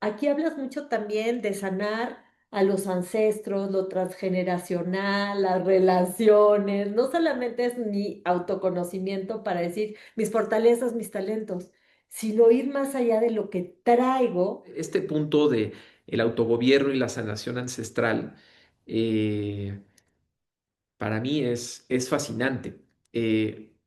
aquí hablas mucho también de sanar a los ancestros, lo transgeneracional, las relaciones. No solamente es mi autoconocimiento para decir mis fortalezas, mis talentos, sino ir más allá de lo que traigo. Este punto de el autogobierno y la sanación ancestral, eh, para mí es fascinante,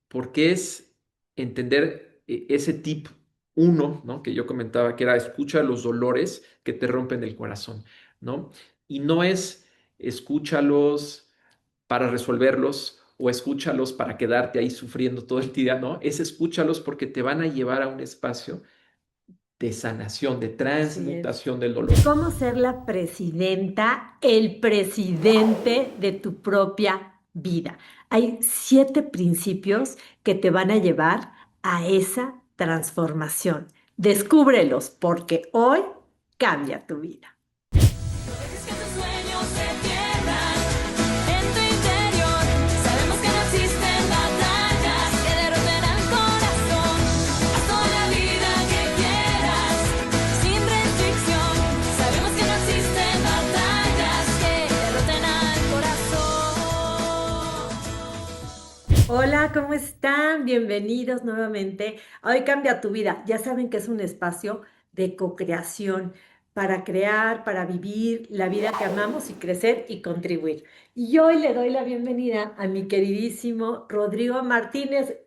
porque es entender ese tip uno, ¿no? Que yo comentaba, que era escucha los dolores que te rompen el corazón, ¿no? Y no es escúchalos para resolverlos o escúchalos para quedarte ahí sufriendo todo el día, ¿no? Es escúchalos porque te van a llevar a un espacio de sanación, de Así es. transmutación del dolor. ¿Cómo ser la presidenta, el presidente de tu propia vida? Hay 7 principios que te van a llevar a esa transformación. Descúbrelos porque hoy cambia tu vida. Dejes que tus sueños se pierdan en tu interior. Sabemos que no existen batallas que derroten al corazón. Haz toda la vida que quieras, sin restricción. Sabemos que no existen batallas que derroten al corazón. Hola, ¿cómo están? Bienvenidos nuevamente. a Hoy cambia tu vida. Ya saben que es un espacio de co-creación para crear, para vivir la vida que amamos y crecer y contribuir. Y hoy le doy la bienvenida a mi queridísimo Rodrigo Martínez,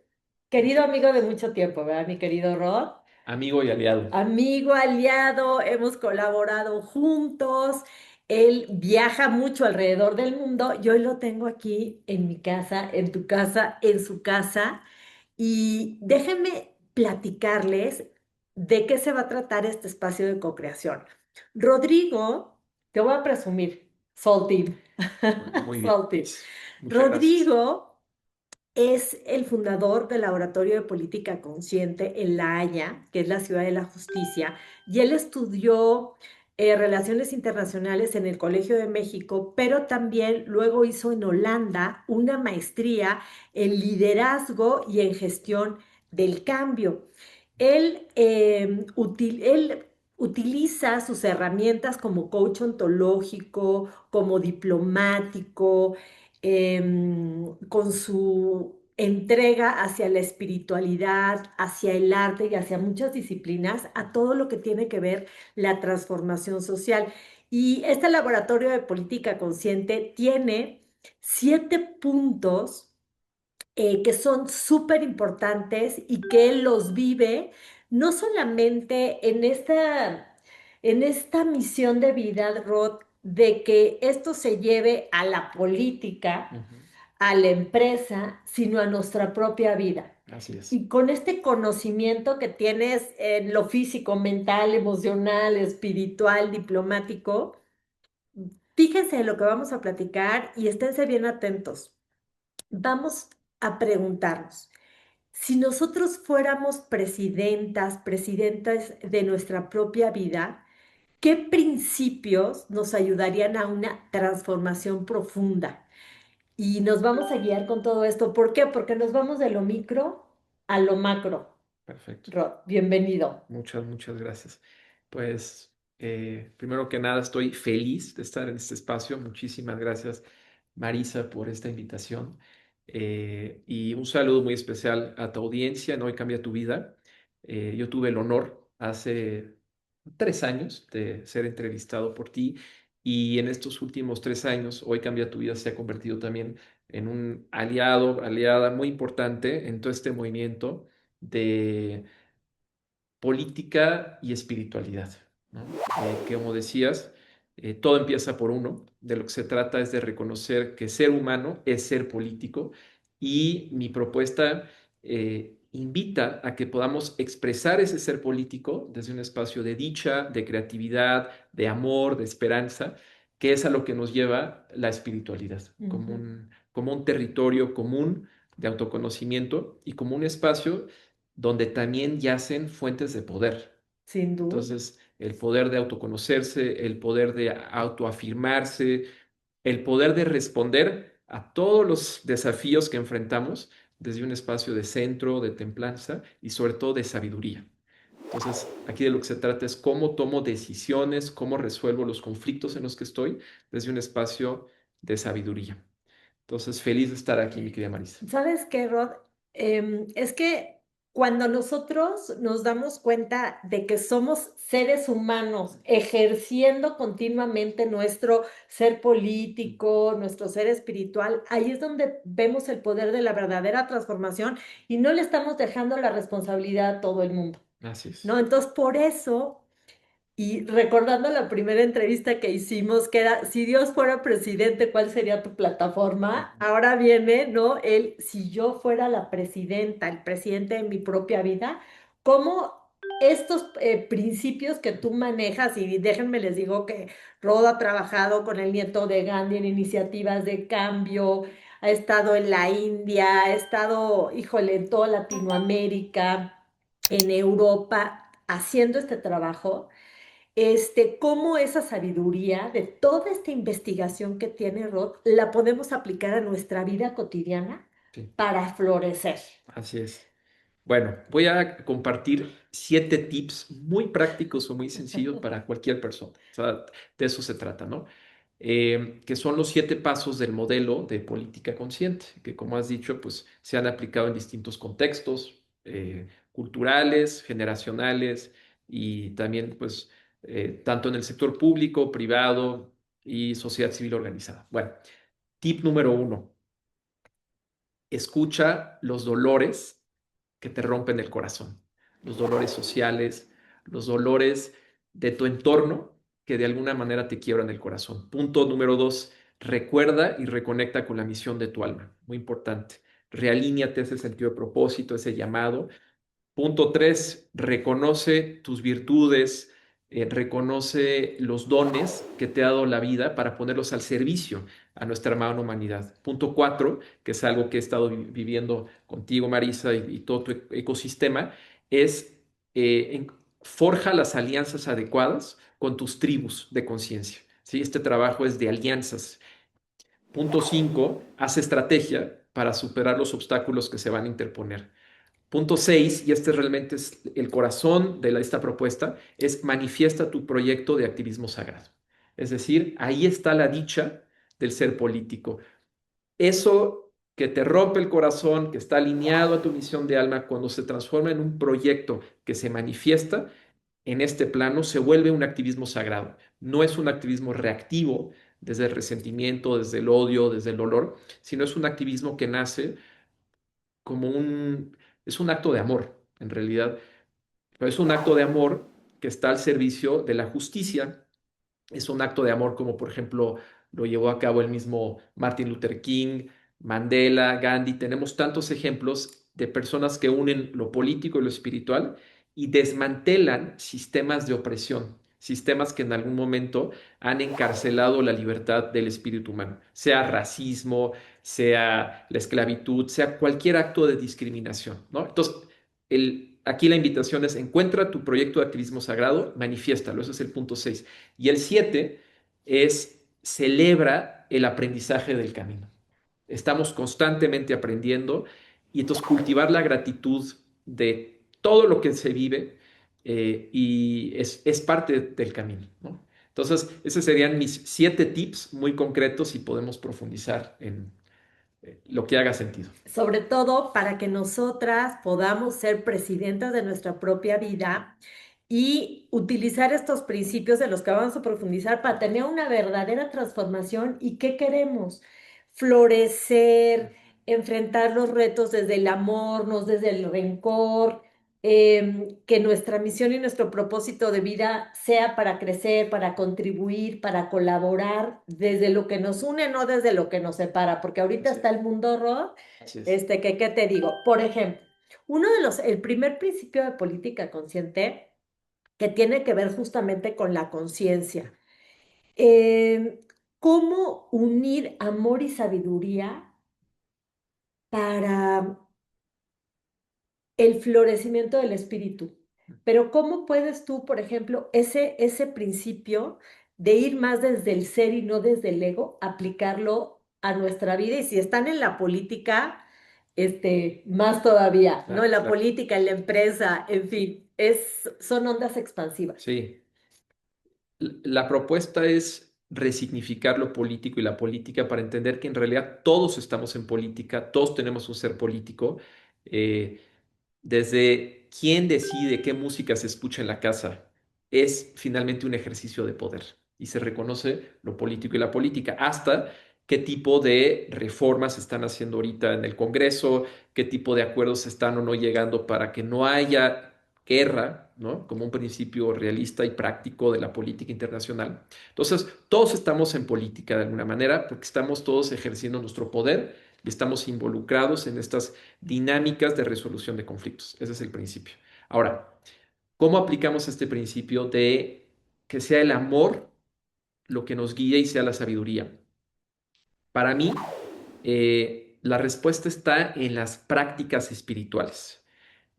querido amigo de mucho tiempo, ¿verdad? Mi querido Rod. Amigo y aliado. Amigo, aliado, hemos colaborado juntos. Él viaja mucho alrededor del mundo. Yo hoy lo tengo aquí en mi casa, en tu casa, en su casa. Y déjenme platicarles de qué se va a tratar este espacio de co-creación. Rodrigo, te voy a presumir, Soltín. Muy bien, Soltín. Luis. Muchas gracias. Rodrigo es el fundador del Laboratorio de Política Consciente en La Haya, que es la ciudad de la justicia, y él estudió Relaciones Internacionales en el Colegio de México, pero también luego hizo en Holanda una maestría en liderazgo y en gestión del cambio. Él utiliza sus herramientas como coach ontológico, como diplomático, con su entrega hacia la espiritualidad, hacia el arte y hacia muchas disciplinas, a todo lo que tiene que ver la transformación social. Y este laboratorio de política consciente tiene 7 puntos que son súper importantes y que él los vive no solamente en esta misión de vida, Rod, de que esto se lleve a la política, Ujú. a la empresa, sino a nuestra propia vida. Así es. Y con este conocimiento que tienes en lo físico, mental, emocional, espiritual, diplomático, fíjense en lo que vamos a platicar y esténse bien atentos. Vamos a preguntarnos, si nosotros fuéramos presidentas, presidentas de nuestra propia vida, ¿qué principios nos ayudarían a una transformación profunda? Y nos vamos a guiar con todo esto. ¿Por qué? Porque nos vamos de lo micro a lo macro. Perfecto. Rod, bienvenido. Muchas gracias. Pues, primero que nada, estoy feliz de estar en este espacio. Muchísimas gracias, Marisa, por esta invitación. Y un saludo muy especial a tu audiencia en Hoy Cambia tu Vida. Yo tuve el honor hace 3 años de ser entrevistado por ti y en estos últimos 3 años, Hoy Cambia tu Vida se ha convertido también en un aliado, aliada muy importante en todo este movimiento de política y espiritualidad, ¿no? Que como decías, todo empieza por uno. De lo que se trata es de reconocer que ser humano es ser político y mi propuesta invita a que podamos expresar ese ser político desde un espacio de dicha, de creatividad, de amor, de esperanza, que es a lo que nos lleva la espiritualidad, Ujú. como un territorio común de autoconocimiento y como un espacio donde también yacen fuentes de poder. Sin duda. Entonces, el poder de autoconocerse, el poder de autoafirmarse, el poder de responder a todos los desafíos que enfrentamos desde un espacio de centro, de templanza y sobre todo de sabiduría. Entonces, aquí de lo que se trata es cómo tomo decisiones, cómo resuelvo los conflictos en los que estoy desde un espacio de sabiduría. Entonces, feliz de estar aquí, mi querida Marisa. ¿Sabes qué, Rod? Es que cuando nosotros nos damos cuenta de que somos seres humanos ejerciendo continuamente nuestro ser político, nuestro ser espiritual, ahí es donde vemos el poder de la verdadera transformación y no le estamos dejando la responsabilidad a todo el mundo, Así es. ¿no? Entonces, por eso... Y recordando la primera entrevista que hicimos, que era, si Dios fuera presidente, ¿cuál sería tu plataforma? Ujú. Ahora viene, ¿no? El, si yo fuera la presidenta, el presidente de mi propia vida, ¿cómo estos principios que tú manejas, y déjenme les digo que Rod ha trabajado con el nieto de Gandhi en iniciativas de cambio, ha estado en la India, ha estado, híjole, en toda Latinoamérica, en Europa, haciendo este trabajo cómo esa sabiduría de toda esta investigación que tiene Rod la podemos aplicar a nuestra vida cotidiana Sí, para florecer. así es. Bueno, voy a compartir 7 tips muy prácticos o muy sencillos para cualquier persona. O sea, de eso se trata, ¿no? Que son los 7 pasos del modelo de política consciente, que como has dicho, pues se han aplicado en distintos contextos culturales, generacionales y también, pues, tanto en el sector público, privado y sociedad civil organizada. Bueno, tip número 1, escucha los dolores que te rompen el corazón, los dolores sociales, los dolores de tu entorno que de alguna manera te quiebran el corazón. Punto número 2, recuerda y reconecta con la misión de tu alma, muy importante. Realíñate ese sentido de propósito, ese llamado. Punto 3, reconoce tus virtudes, reconoce los dones que te ha dado la vida para ponerlos al servicio a nuestra hermana humanidad. Punto 4, que es algo que he estado viviendo contigo, Marisa, y todo tu ecosistema, es forja las alianzas adecuadas con tus tribus de conciencia. ¿Sí? Este trabajo es de alianzas. Punto 5, haz estrategia para superar los obstáculos que se van a interponer. Punto 6, y este realmente es el corazón de esta propuesta, es manifiesta tu proyecto de activismo sagrado. Es decir, ahí está la dicha del ser político. Eso que te rompe el corazón, que está alineado a tu misión de alma, cuando se transforma en un proyecto que se manifiesta en este plano, se vuelve un activismo sagrado. No es un activismo reactivo desde el resentimiento, desde el odio, desde el dolor, sino es un activismo que nace como es un acto de amor, en realidad, pero es un acto de amor que está al servicio de la justicia. Es un acto de amor como por ejemplo lo llevó a cabo el mismo Martin Luther King, Mandela, Gandhi. Tenemos tantos ejemplos de personas que unen lo político y lo espiritual y desmantelan sistemas de opresión, sistemas que en algún momento han encarcelado la libertad del espíritu humano, sea racismo, sea la esclavitud, sea cualquier acto de discriminación, ¿no? Entonces, aquí la invitación es encuentra tu proyecto de activismo sagrado, manifiéstalo, ese es el punto 6. Y el 7 es celebra el aprendizaje del camino. Estamos constantemente aprendiendo y entonces cultivar la gratitud de todo lo que se vive y es parte del camino, ¿no? Entonces, esos serían mis 7 tips muy concretos y podemos profundizar en lo que haga sentido. Sobre todo para que nosotras podamos ser presidentas de nuestra propia vida y utilizar estos principios de los que vamos a profundizar para tener una verdadera transformación. ¿Y qué queremos? Florecer, enfrentar los retos desde el amor, no desde el rencor, que nuestra misión y nuestro propósito de vida sea para crecer, para contribuir, para colaborar desde lo que nos une, no desde lo que nos separa, porque ahorita Así está es. el mundo, Rod, Así es. que, ¿qué te digo? Por ejemplo, el primer principio de política consciente que tiene que ver justamente con la conciencia. ¿Cómo unir amor y sabiduría para el florecimiento del espíritu? Pero ¿cómo puedes tú, por ejemplo, ese principio de ir más desde el ser y no desde el ego, aplicarlo a nuestra vida? Y si están en la política, más todavía, ¿no? En Claro, la claro. política, en la empresa, en fin. son ondas expansivas. Sí. La propuesta es resignificar lo político y la política para entender que en realidad todos estamos en política, todos tenemos un ser político. eh, Desde quién decide qué música se escucha en la casa, es finalmente un ejercicio de poder y se reconoce lo político y la política, hasta qué tipo de reformas se están haciendo ahorita en el Congreso, qué tipo de acuerdos están o no llegando para que no haya guerra, ¿no? Como un principio realista y práctico de la política internacional. Entonces, todos estamos en política de alguna manera porque estamos todos ejerciendo nuestro poder y estamos involucrados en estas dinámicas de resolución de conflictos. Ese es el principio. Ahora, ¿cómo aplicamos este principio de que sea el amor lo que nos guíe y sea la sabiduría? Para mí, la respuesta está en las prácticas espirituales,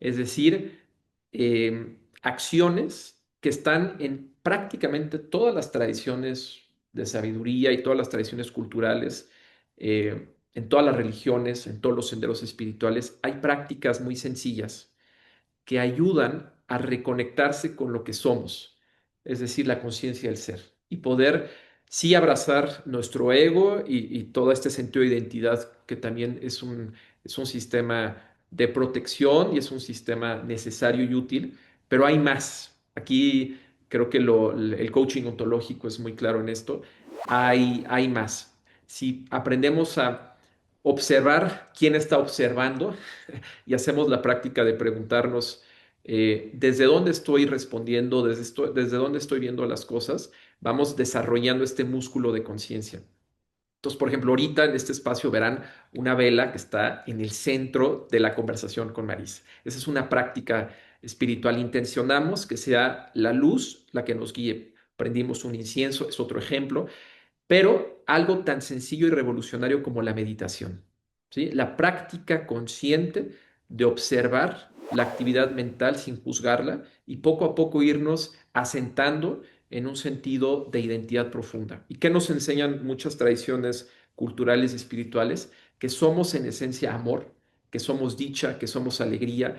es decir, acciones que están en prácticamente todas las tradiciones de sabiduría y todas las tradiciones culturales, en todas las religiones, en todos los senderos espirituales. Hay prácticas muy sencillas que ayudan a reconectarse con lo que somos, es decir, la conciencia del ser, y poder sí abrazar nuestro ego y todo este sentido de identidad que también es un sistema de protección y es un sistema necesario y útil, pero hay más. Aquí creo que el coaching ontológico es muy claro en esto. Hay más. Si aprendemos a observar quién está observando, y hacemos la práctica de preguntarnos desde dónde estoy respondiendo, desde dónde estoy viendo las cosas, vamos desarrollando este músculo de conciencia. Entonces, por ejemplo, ahorita en este espacio verán una vela que está en el centro de la conversación con Marisa. Esa es una práctica espiritual. Intencionamos que sea la luz la que nos guíe. Prendimos un incienso, es otro ejemplo, pero algo tan sencillo y revolucionario como la meditación, ¿sí? La práctica consciente de observar la actividad mental sin juzgarla y poco a poco irnos asentando en un sentido de identidad profunda. ¿Y qué nos enseñan muchas tradiciones culturales y espirituales? Que somos en esencia amor, que somos dicha, que somos alegría,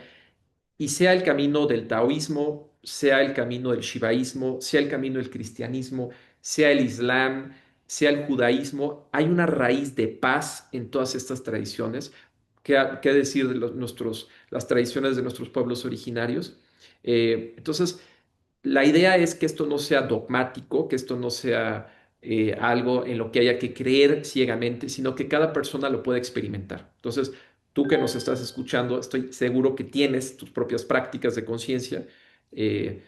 y sea el camino del taoísmo, sea el camino del shivaísmo, sea el camino del cristianismo, sea el islam, sea el judaísmo, hay una raíz de paz en todas estas tradiciones. ¿Qué decir de las tradiciones de nuestros pueblos originarios? Entonces, la idea es que esto no sea dogmático, que esto no sea algo en lo que haya que creer ciegamente, sino que cada persona lo pueda experimentar. Entonces, tú que nos estás escuchando, estoy seguro que tienes tus propias prácticas de conciencia, eh,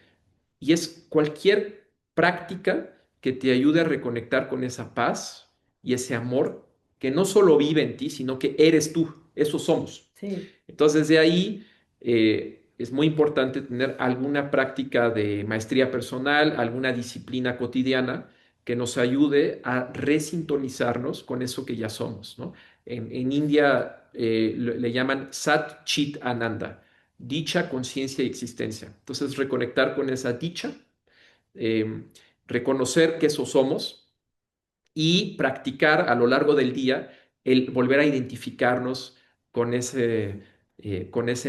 y es cualquier práctica que te ayude a reconectar con esa paz y ese amor que no solo vive en ti, sino que eres tú, eso somos. Sí. Entonces, de ahí es muy importante tener alguna práctica de maestría personal, alguna disciplina cotidiana que nos ayude a resintonizarnos con eso que ya somos, ¿no? En India le llaman Sat Chit Ananda, dicha, conciencia y existencia. Entonces, reconectar con esa dicha, eh, reconocer que eso somos y practicar a lo largo del día el volver a identificarnos con ese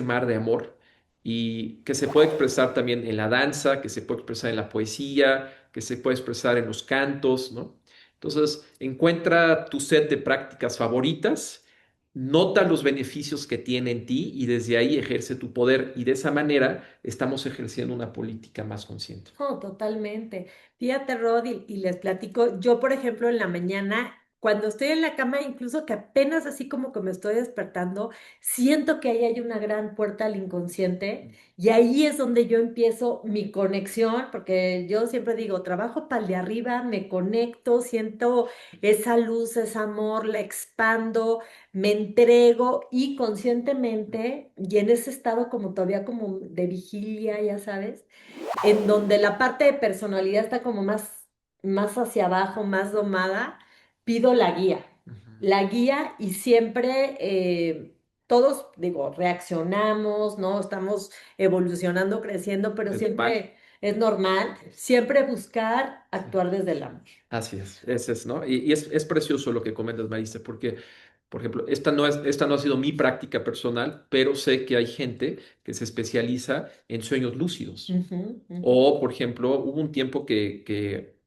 mar de amor y que se puede expresar también en la danza, que se puede expresar en la poesía, que se puede expresar en los cantos, ¿no? Entonces, encuentra tu set de prácticas favoritas, nota los beneficios que tiene en ti y desde ahí ejerce tu poder y de esa manera estamos ejerciendo una política más consciente. No, totalmente. Fíjate, Rod, y les platico, yo, por ejemplo, en la mañana, cuando estoy en la cama, incluso que apenas así como que me estoy despertando, siento que ahí hay una gran puerta al inconsciente y ahí es donde yo empiezo mi conexión, porque yo siempre digo, trabajo para el de arriba, me conecto, siento esa luz, ese amor, la expando, me entrego y conscientemente, y en ese estado como todavía como de vigilia, ya sabes en donde la parte de personalidad está como más hacia abajo, más domada, pido la guía. Ujú. La guía y siempre todos, digo, reaccionamos, ¿no? Estamos evolucionando, creciendo, pero Es normal. siempre es normal, siempre buscar Sí. actuar desde el amor. Así es, ese es, ¿no? Y es precioso lo que comentas, Marisa, porque Por ejemplo, esta no ha sido mi práctica personal, pero sé que hay gente que se especializa en sueños lúcidos. Ujú, ujú. O, por ejemplo, hubo un tiempo que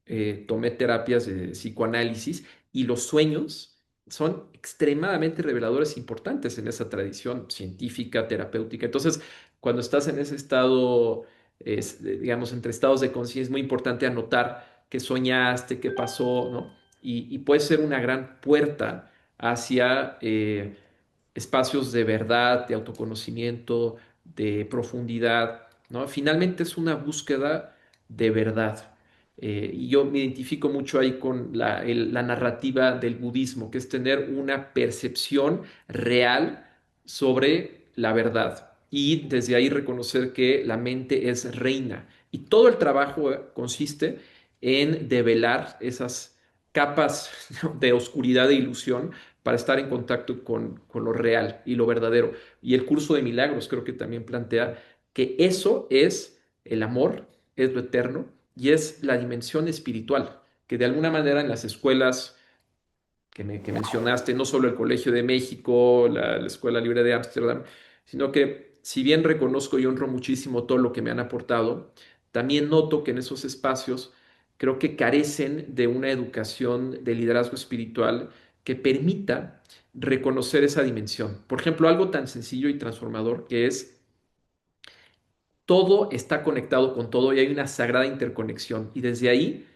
tomé terapias de psicoanálisis y los sueños son extremadamente reveladores e importantes en esa tradición científica, terapéutica. Entonces, cuando estás en ese estado, digamos, entre estados de conciencia, es muy importante anotar qué soñaste, qué pasó, ¿no? Y puede ser una gran puerta hacia espacios de verdad, de autoconocimiento, de profundidad, ¿no? Finalmente es una búsqueda de verdad. Y yo me identifico mucho ahí con la narrativa del budismo, que es tener una percepción real sobre la verdad y desde ahí reconocer que la mente es reina. Y todo el trabajo consiste en develar esas capas, ¿no?, de oscuridad e ilusión para estar en contacto con lo real y lo verdadero. Y el curso de milagros creo que también plantea que eso es el amor, es lo eterno y es la dimensión espiritual, que de alguna manera en las escuelas que mencionaste, no solo el Colegio de México, la Escuela Libre de Ámsterdam, sino que si bien reconozco y honro muchísimo todo lo que me han aportado, también noto que en esos espacios creo que carecen de una educación de liderazgo espiritual que permita reconocer esa dimensión. Por ejemplo, algo tan sencillo y transformador que es todo está conectado con todo y hay una sagrada interconexión. Y desde ahí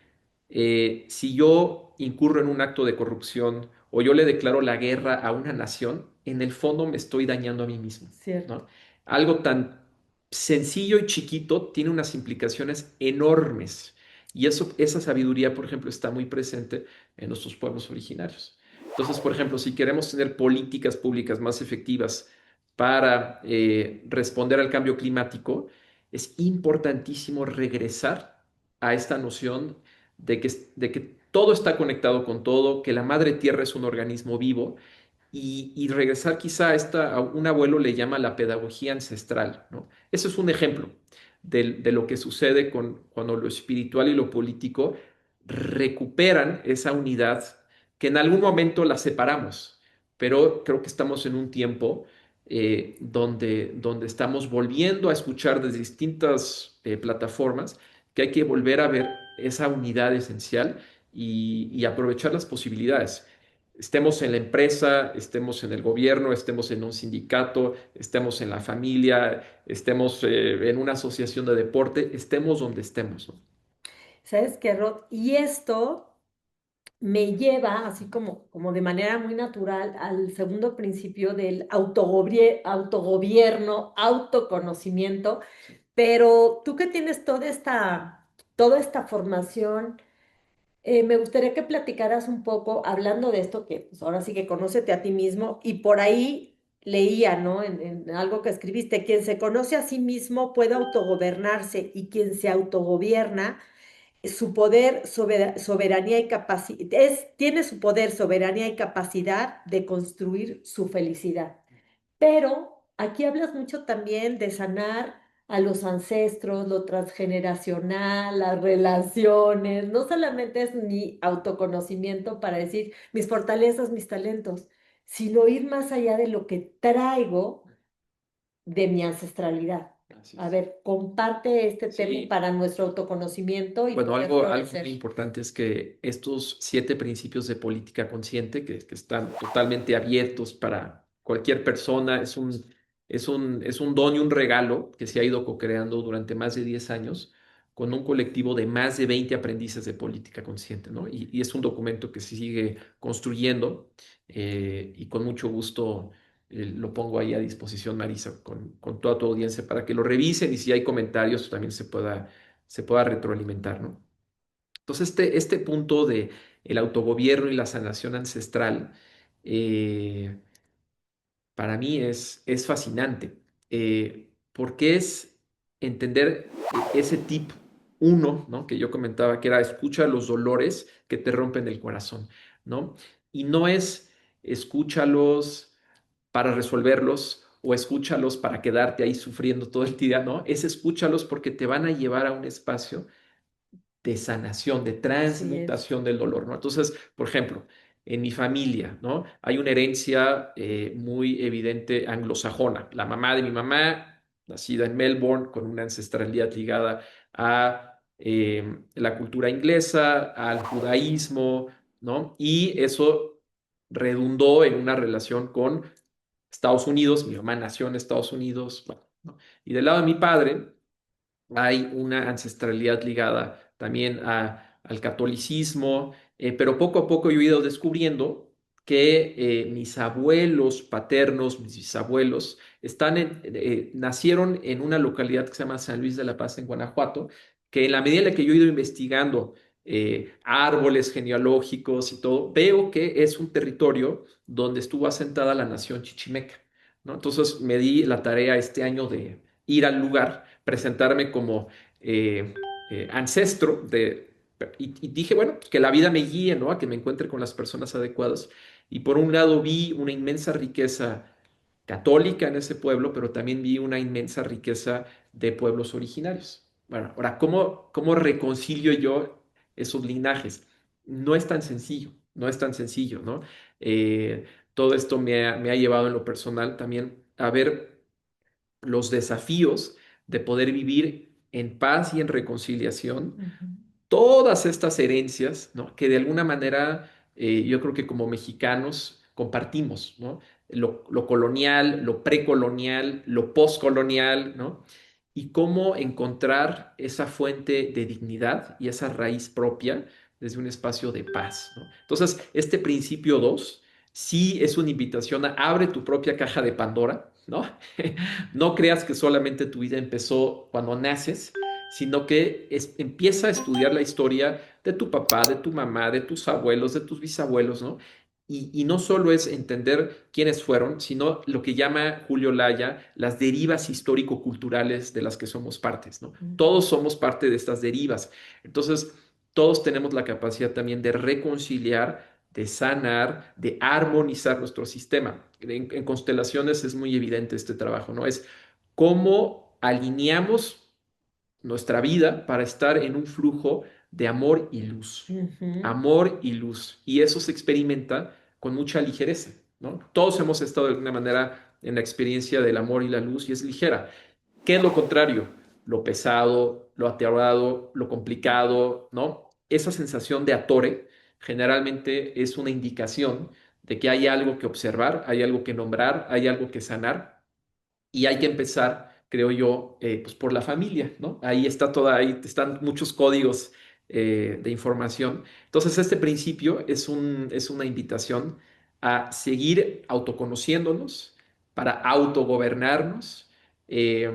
si yo incurro en un acto de corrupción o yo le declaro la guerra a una nación, en el fondo me estoy dañando a mí mismo, Cierto. ¿no? Algo tan sencillo y chiquito tiene unas implicaciones enormes. Y esa sabiduría, por ejemplo, está muy presente en nuestros pueblos originarios. Entonces, por ejemplo, si queremos tener políticas públicas más efectivas para responder al cambio climático, es importantísimo regresar a esta noción de que todo está conectado con todo, que la madre tierra es un organismo vivo y regresar quizá a un abuelo le llama la pedagogía ancestral, ¿no? Eso es un ejemplo de lo que sucede cuando lo espiritual y lo político recuperan esa unidad que en algún momento la separamos, pero creo que estamos en un tiempo donde estamos volviendo a escuchar desde distintas plataformas que hay que volver a ver esa unidad esencial y aprovechar las posibilidades. Estemos en la empresa, estemos en el gobierno, estemos en un sindicato, estemos en la familia, estemos en una asociación de deporte, estemos donde estemos, ¿no? ¿Sabes qué, Rod? Y esto me lleva, así como de manera muy natural, al segundo principio del autogobierno, autoconocimiento. Pero tú que tienes toda esta formación, me gustaría que platicaras un poco, hablando de esto, que pues, ahora sí que conócete a ti mismo, y por ahí leía, ¿no? En algo que escribiste, quien se conoce a sí mismo puede autogobernarse y quien se autogobierna su poder, soberanía y capacidad, tiene su poder, soberanía y capacidad de construir su felicidad. Pero aquí hablas mucho también de sanar a los ancestros, lo transgeneracional, las relaciones. No solamente es mi autoconocimiento para decir mis fortalezas, mis talentos, sino ir más allá de lo que traigo de mi ancestralidad. Así A es. ver, comparte este tema Sí, para nuestro autoconocimiento y bueno, poder algo muy florecer. importante es que estos 7 principios de política consciente, que están totalmente abiertos para cualquier persona, es un don y un regalo que se ha ido co-creando durante más de 10 años con un colectivo de más de 20 aprendices de política consciente, ¿no? Y es un documento que se sigue construyendo y con mucho gusto lo pongo ahí a disposición, Marisa, con toda tu audiencia para que lo revisen y si hay comentarios también se pueda retroalimentar, ¿no? Entonces, este punto de el autogobierno y la sanación ancestral, eh, para mí es fascinante, porque es entender ese tip uno, ¿no?, que yo comentaba, que era escucha los dolores que te rompen el corazón, ¿no? Y no es escúchalos para resolverlos o escúchalos para quedarte ahí sufriendo todo el día, ¿no? Es escúchalos porque te van a llevar a un espacio de sanación, de Así es. transmutación del dolor, ¿no? Entonces, por ejemplo, en mi familia, ¿no? Hay una herencia muy evidente anglosajona. La mamá de mi mamá, nacida en Melbourne, con una ancestralidad ligada a la cultura inglesa, al judaísmo, ¿no? Y eso redundó en una relación con Estados Unidos. Mi mamá nació en Estados Unidos, bueno, ¿no? Y del lado de mi padre hay una ancestralidad ligada también al catolicismo, pero poco a poco yo he ido descubriendo que mis abuelos paternos, mis bisabuelos, nacieron en una localidad que se llama San Luis de la Paz, en Guanajuato, que en la medida en la que yo he ido investigando árboles genealógicos y todo, veo que es un territorio donde estuvo asentada la nación chichimeca, ¿no? Entonces me di la tarea este año de ir al lugar, presentarme como ancestro y dije, bueno, que la vida me guíe, ¿no? A que me encuentre con las personas adecuadas. Y por un lado vi una inmensa riqueza católica en ese pueblo, pero también vi una inmensa riqueza de pueblos originarios. Bueno, ahora, ¿cómo reconcilio yo esos linajes? No es tan sencillo, no es tan sencillo, ¿no? Eh, Todo esto me ha llevado en lo personal también a ver los desafíos de poder vivir en paz y en reconciliación Ujú. todas estas herencias, ¿no? Que de alguna manera yo creo que como mexicanos compartimos, ¿no? Lo colonial, lo precolonial, lo postcolonial, ¿no? Y cómo encontrar esa fuente de dignidad y esa raíz propia desde un espacio de paz, ¿no? Entonces, este principio 2 sí es una invitación a abre tu propia caja de Pandora, ¿no? No creas que solamente tu vida empezó cuando naces, sino que empieza a estudiar la historia de tu papá, de tu mamá, de tus abuelos, de tus bisabuelos, ¿no? Y no solo es entender quiénes fueron, sino lo que llama Julio Laya las derivas histórico-culturales de las que somos partes, ¿no? Todos somos parte de estas derivas. Entonces, todos tenemos la capacidad también de reconciliar, de sanar, de armonizar nuestro sistema. En constelaciones es muy evidente este trabajo, ¿no? Es cómo alineamos nuestra vida para estar en un flujo de amor y luz. Ujú. Amor y luz. Y eso se experimenta con mucha ligereza, ¿no? Todos hemos estado de alguna manera en la experiencia del amor y la luz y es ligera. ¿Qué es lo contrario? Lo pesado, lo aterrado, lo complicado, ¿no? Esa sensación de atore generalmente es una indicación de que hay algo que observar, hay algo que nombrar, hay algo que sanar y hay que empezar, creo yo, pues por la familia, ¿no? Ahí está toda, ahí están muchos códigos de información. Entonces, este principio es una invitación a seguir autoconociéndonos, para autogobernarnos. eh,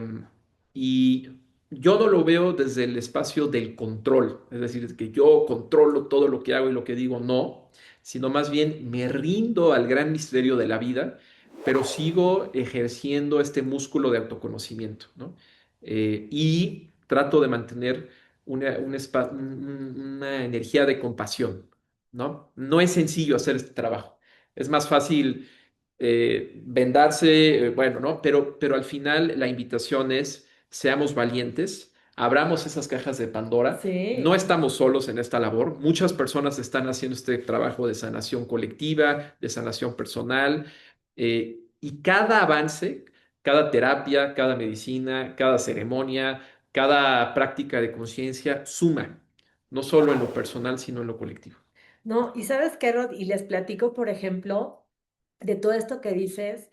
y yo no lo veo desde el espacio del control, es decir, que yo controlo todo lo que hago y lo que digo, no, sino más bien me rindo al gran misterio de la vida, pero sigo ejerciendo este músculo de autoconocimiento, ¿no? Y trato de mantener una energía de compasión, ¿no? No es sencillo hacer este trabajo. Es más fácil vendarse, bueno, ¿no? Pero al final la invitación es, seamos valientes, abramos esas cajas de Pandora. No Sí. estamos solos en esta labor. Muchas personas están haciendo este trabajo de sanación colectiva, de sanación personal, y cada avance, cada terapia, cada medicina, cada ceremonia, cada práctica de conciencia suma, no solo en lo personal, sino en lo colectivo. No, y sabes qué, Rod, y les platico, por ejemplo, de todo esto que dices,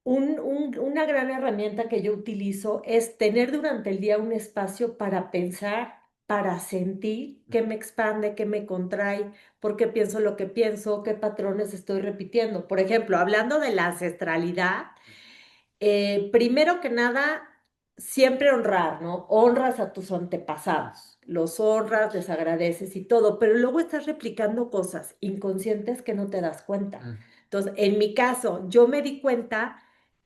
una gran herramienta que yo utilizo es tener durante el día un espacio para pensar, para sentir qué me expande, qué me contrae, por qué pienso lo que pienso, qué patrones estoy repitiendo. Por ejemplo, hablando de la ancestralidad, primero que nada, siempre honrar, ¿no? Honras a tus antepasados, los honras, les agradeces y todo, pero luego estás replicando cosas inconscientes que no te das cuenta. Mm, Entonces, en mi caso, yo me di cuenta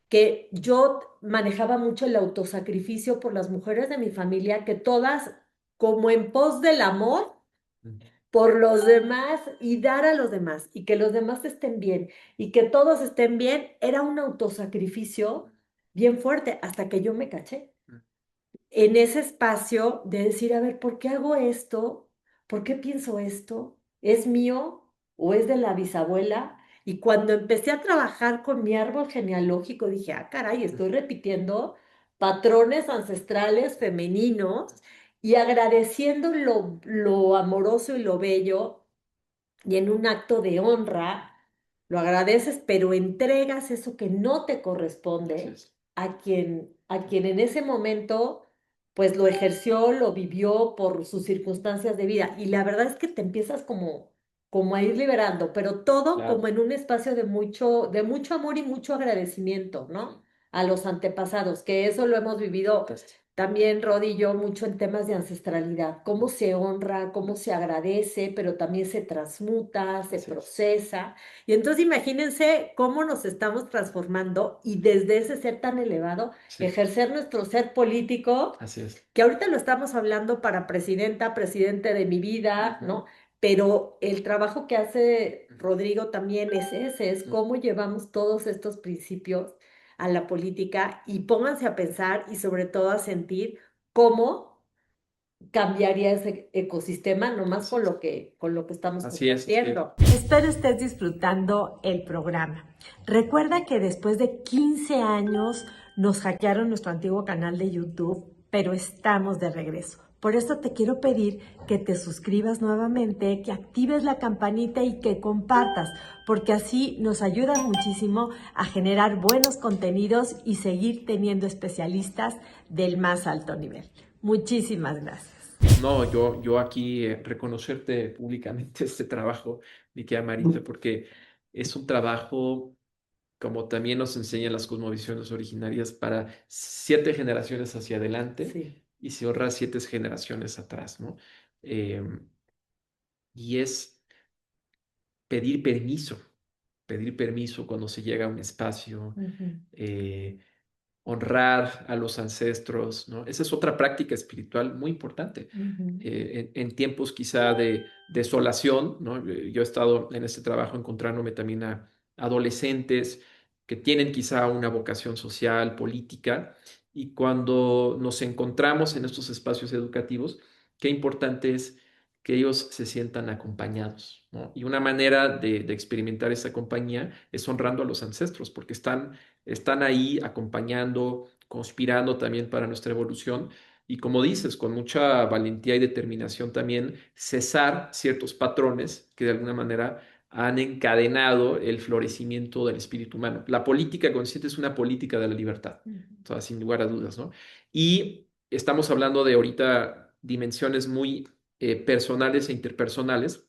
que yo manejaba mucho el autosacrificio por las mujeres de mi familia, que todas como en pos del amor mm, por los demás y dar a los demás y que los demás estén bien y que todos estén bien, era un autosacrificio bien fuerte hasta que yo me caché mm, en ese espacio de decir, a ver, ¿por qué hago esto? ¿Por qué pienso esto? ¿Es mío? o es de la bisabuela. Y cuando empecé a trabajar con mi árbol genealógico, dije, ah, caray, estoy repitiendo patrones ancestrales femeninos y agradeciendo lo amoroso y lo bello y en un acto de honra, lo agradeces, pero entregas eso que no te Así corresponde es. a quien en ese momento pues lo ejerció, lo vivió por sus circunstancias de vida. Y la verdad es que te empiezas como a ir liberando, pero todo como Claro. en un espacio de mucho amor y mucho agradecimiento, ¿no? A los antepasados, que eso lo hemos vivido Fantástico. también Rod y yo mucho en temas de ancestralidad, cómo se honra, cómo se agradece, pero también se transmuta, se Así es. procesa. Y entonces imagínense cómo nos estamos transformando y desde ese ser tan elevado, Sí, ejercer nuestro ser político, así es. que ahorita lo estamos hablando para presidenta, presidente de mi vida, Ujú, ¿no? Pero el trabajo que hace Rodrigo también es ese, es ujú. cómo llevamos todos estos principios a la política y pónganse a pensar y sobre todo a sentir cómo cambiaría ese ecosistema nomás Así es. con lo que estamos Así es. Sí. compartiendo. Espero estés disfrutando el programa. Recuerda que después de 15 años nos hackearon nuestro antiguo canal de YouTube, pero estamos de regreso. Por eso te quiero pedir que te suscribas nuevamente, que actives la campanita y que compartas, porque así nos ayuda muchísimo a generar buenos contenidos y seguir teniendo especialistas del más alto nivel. Muchísimas gracias. No, yo aquí reconocerte públicamente este trabajo, mi querida Marita, porque es un trabajo, como también nos enseñan las cosmovisiones originarias, para 7 generaciones hacia adelante Sí. y se honra 7 generaciones atrás, ¿no? Eh, y es pedir permiso, pedir permiso cuando se llega a un espacio, Ujú, eh, honrar a los ancestros, ¿no? Esa es otra práctica espiritual muy importante. ujú, En tiempos quizá de desolación, ¿no? Yo he estado en este trabajo encontrándome también a adolescentes que tienen quizá una vocación social, política, y cuando nos encontramos en estos espacios educativos, qué importante es que ellos se sientan acompañados, ¿no? Y una manera de experimentar esa compañía es honrando a los ancestros, porque están ahí acompañando, conspirando también para nuestra evolución y como dices, con mucha valentía y determinación también cesar ciertos patrones que de alguna manera han encadenado el florecimiento del espíritu humano. La política consciente es una política de la libertad, o ujú, sea, sin lugar a dudas, ¿no? Y estamos hablando de ahorita dimensiones muy personales e interpersonales,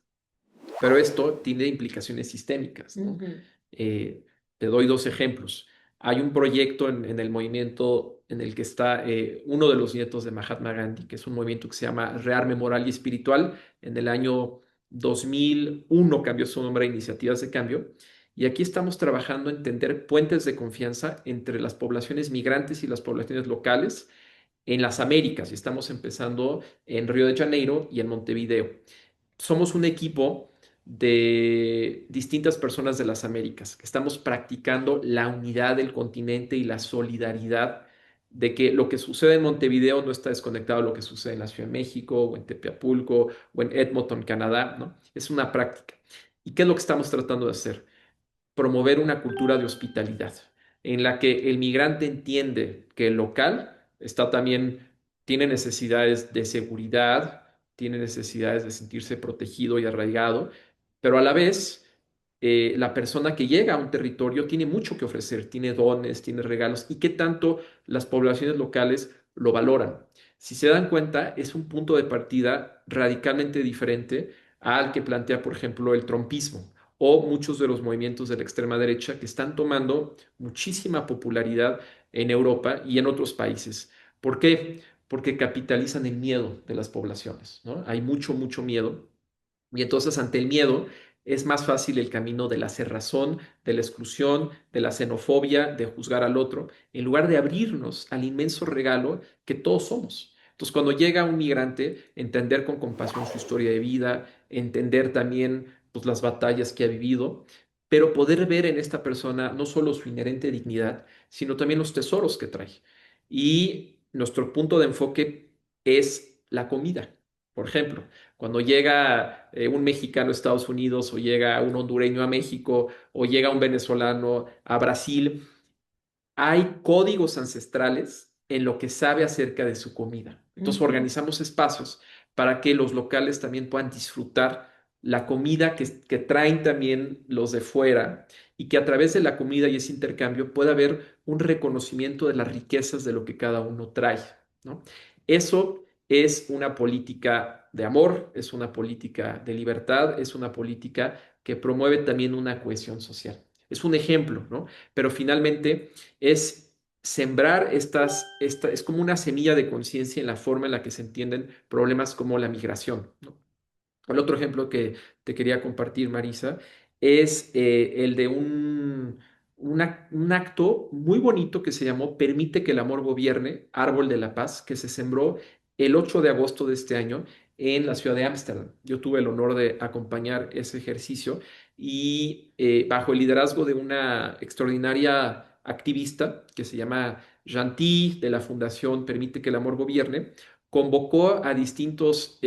pero esto tiene implicaciones sistémicas, ¿no? ujú, Eh, Te doy 2 ejemplos. Hay un proyecto en el movimiento en el que está uno de los nietos de Mahatma Gandhi, que es un movimiento que se llama Rearme Moral y Espiritual. En el año 2001 cambió su nombre a Iniciativas de Cambio. Y aquí estamos trabajando en tender puentes de confianza entre las poblaciones migrantes y las poblaciones locales en las Américas. Y estamos empezando en Río de Janeiro y en Montevideo. Somos un equipo de distintas personas de las Américas, que estamos practicando la unidad del continente y la solidaridad de que lo que sucede en Montevideo no está desconectado de lo que sucede en la Ciudad de México o en Tepeapulco o en Edmonton, Canadá, ¿no? Es una práctica. ¿Y qué es lo que estamos tratando de hacer? Promover una cultura de hospitalidad, en la que el migrante entiende que el local está también, tiene necesidades de seguridad, tiene necesidades de sentirse protegido y arraigado, pero a la vez la persona que llega a un territorio tiene mucho que ofrecer, tiene dones, tiene regalos, y qué tanto las poblaciones locales lo valoran. Si se dan cuenta, es un punto de partida radicalmente diferente al que plantea, por ejemplo, el trompismo o muchos de los movimientos de la extrema derecha que están tomando muchísima popularidad en Europa y en otros países. ¿Por qué? Porque capitalizan el miedo de las poblaciones, ¿no? Hay mucho, mucho miedo. Y entonces ante el miedo es más fácil el camino de la cerrazón, de la exclusión, de la xenofobia, de juzgar al otro, en lugar de abrirnos al inmenso regalo que todos somos. Entonces, cuando llega un migrante, entender con compasión su historia de vida, entender también pues, las batallas que ha vivido, pero poder ver en esta persona no solo su inherente dignidad, sino también los tesoros que trae. Y nuestro punto de enfoque es la comida. Por ejemplo, Cuando llega un mexicano a Estados Unidos o llega un hondureño a México o llega un venezolano a Brasil, hay códigos ancestrales en lo que sabe acerca de su comida. Entonces Ujú, organizamos espacios para que los locales también puedan disfrutar la comida que traen también los de fuera y que a través de la comida y ese intercambio pueda haber un reconocimiento de las riquezas de lo que cada uno trae, ¿no? Eso es una política de amor, es una política de libertad, es una política que promueve también una cohesión social. Es un ejemplo, ¿no? Pero finalmente es sembrar es como una semilla de conciencia en la forma en la que se entienden problemas como la migración, ¿no? El otro ejemplo que te quería compartir, Marisa, es el de un acto muy bonito que se llamó Permite que el amor gobierne, Árbol de la Paz, que se sembró el 8 de agosto de este año en la ciudad de Ámsterdam. Yo tuve el honor de acompañar ese ejercicio y bajo el liderazgo de una extraordinaria activista que se llama Janty, de la Fundación Permite que el amor gobierne, convocó a distintos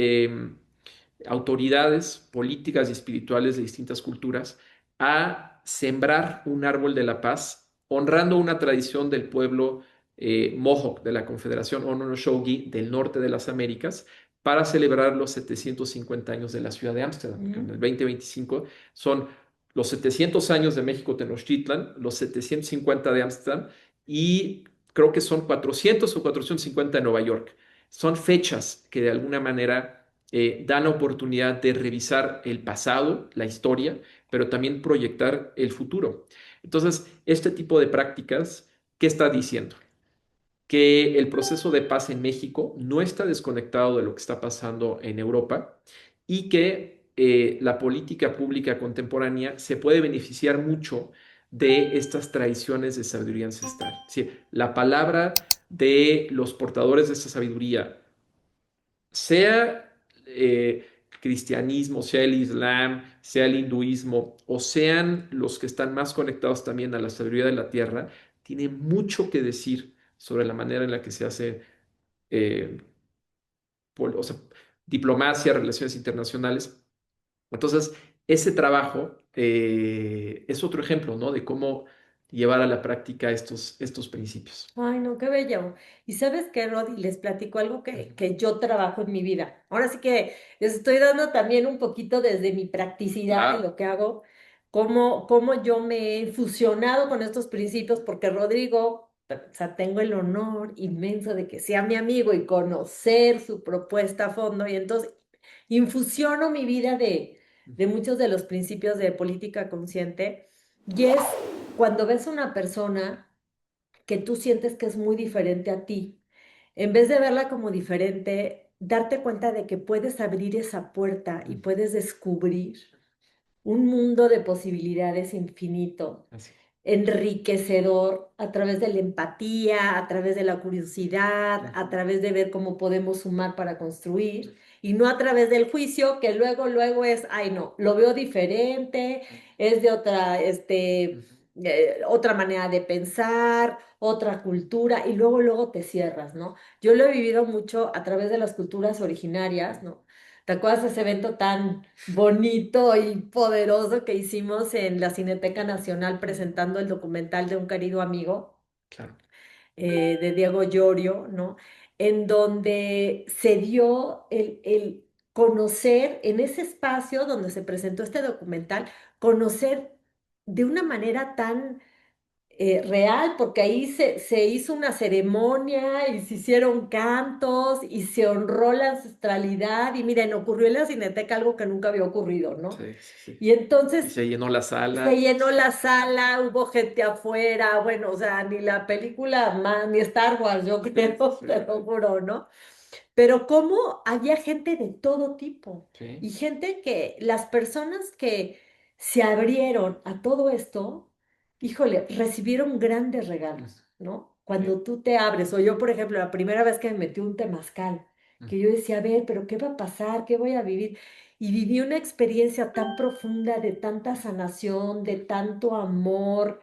autoridades políticas y espirituales de distintas culturas a sembrar un árbol de la paz, honrando una tradición del pueblo Mohawk de la Confederación Ononoshogi del norte de las Américas, para celebrar los 750 años de la ciudad de Ámsterdam, porque en el ujú. 2025 son los 700 años de México Tenochtitlan, los 750 de Ámsterdam y creo que son 400 o 450 de Nueva York. Son fechas que de alguna manera dan la oportunidad de revisar el pasado, la historia, pero también proyectar el futuro. Entonces, este tipo de prácticas, ¿qué está diciendo? Que el proceso de paz en México no está desconectado de lo que está pasando en Europa y que la política pública contemporánea se puede beneficiar mucho de estas tradiciones de sabiduría ancestral. Es decir, la palabra de los portadores de esta sabiduría, sea cristianismo, sea el islam, sea el hinduismo, o sean los que están más conectados también a la sabiduría de la tierra, tiene mucho que decir sobre la manera en la que se hace eh, o sea, diplomacia, relaciones internacionales. Entonces, ese trabajo es otro ejemplo, ¿no? De cómo llevar a la práctica estos principios. Ay, no, qué bello. Y sabes qué, Rodi, les platico algo Ujú. que yo trabajo en mi vida. Ahora sí que les estoy dando también un poquito desde mi practicidad en Ah, lo que hago, cómo yo me he fusionado con estos principios, porque Rodrigo, o sea, tengo el honor inmenso de que sea mi amigo y conocer su propuesta a fondo, y entonces infusiono mi vida de ujú, muchos de los principios de política consciente, y es cuando ves una persona que tú sientes que es muy diferente a ti, en vez de verla como diferente, darte cuenta de que puedes abrir esa puerta y ujú. puedes descubrir un mundo de posibilidades infinito, Así. enriquecedor a través de la empatía, a través de la curiosidad, a Ujú. través de ver cómo podemos sumar para construir y no a través del juicio que luego es, ay no, lo veo diferente, es de otra, Ujú. otra manera de pensar, otra cultura y luego te cierras, ¿no? Yo lo he vivido mucho a través de las culturas originarias, ¿no? ¿Te acuerdas de ese evento tan bonito y poderoso que hicimos en la Cineteca Nacional presentando el documental de un querido amigo, Claro. de Diego Llorio, ¿no? En donde se dio el conocer en ese espacio donde se presentó este documental, conocer de una manera tan real, porque ahí se hizo una ceremonia y se hicieron cantos y se honró la ancestralidad y miren, ocurrió en la Cineteca algo que nunca había ocurrido, ¿no? Sí, sí, sí. Y Y entonces se llenó la se sala. llenó la sala, hubo gente afuera, bueno, o sea, ni la película más, ni Star Wars, yo creo, Sí, te lo juro, ¿no? Pero cómo había gente de todo tipo sí. y gente que las personas que se abrieron a todo esto, híjole, recibieron grandes Mm, regalos, ¿no? sí. Cuando tú te abres, o yo, por ejemplo, la primera vez que me metí un temazcal, Mm, que yo decía, a ver, pero ¿qué va a pasar? ¿Qué voy a vivir? Y viví una experiencia tan profunda de tanta sanación, de tanto amor,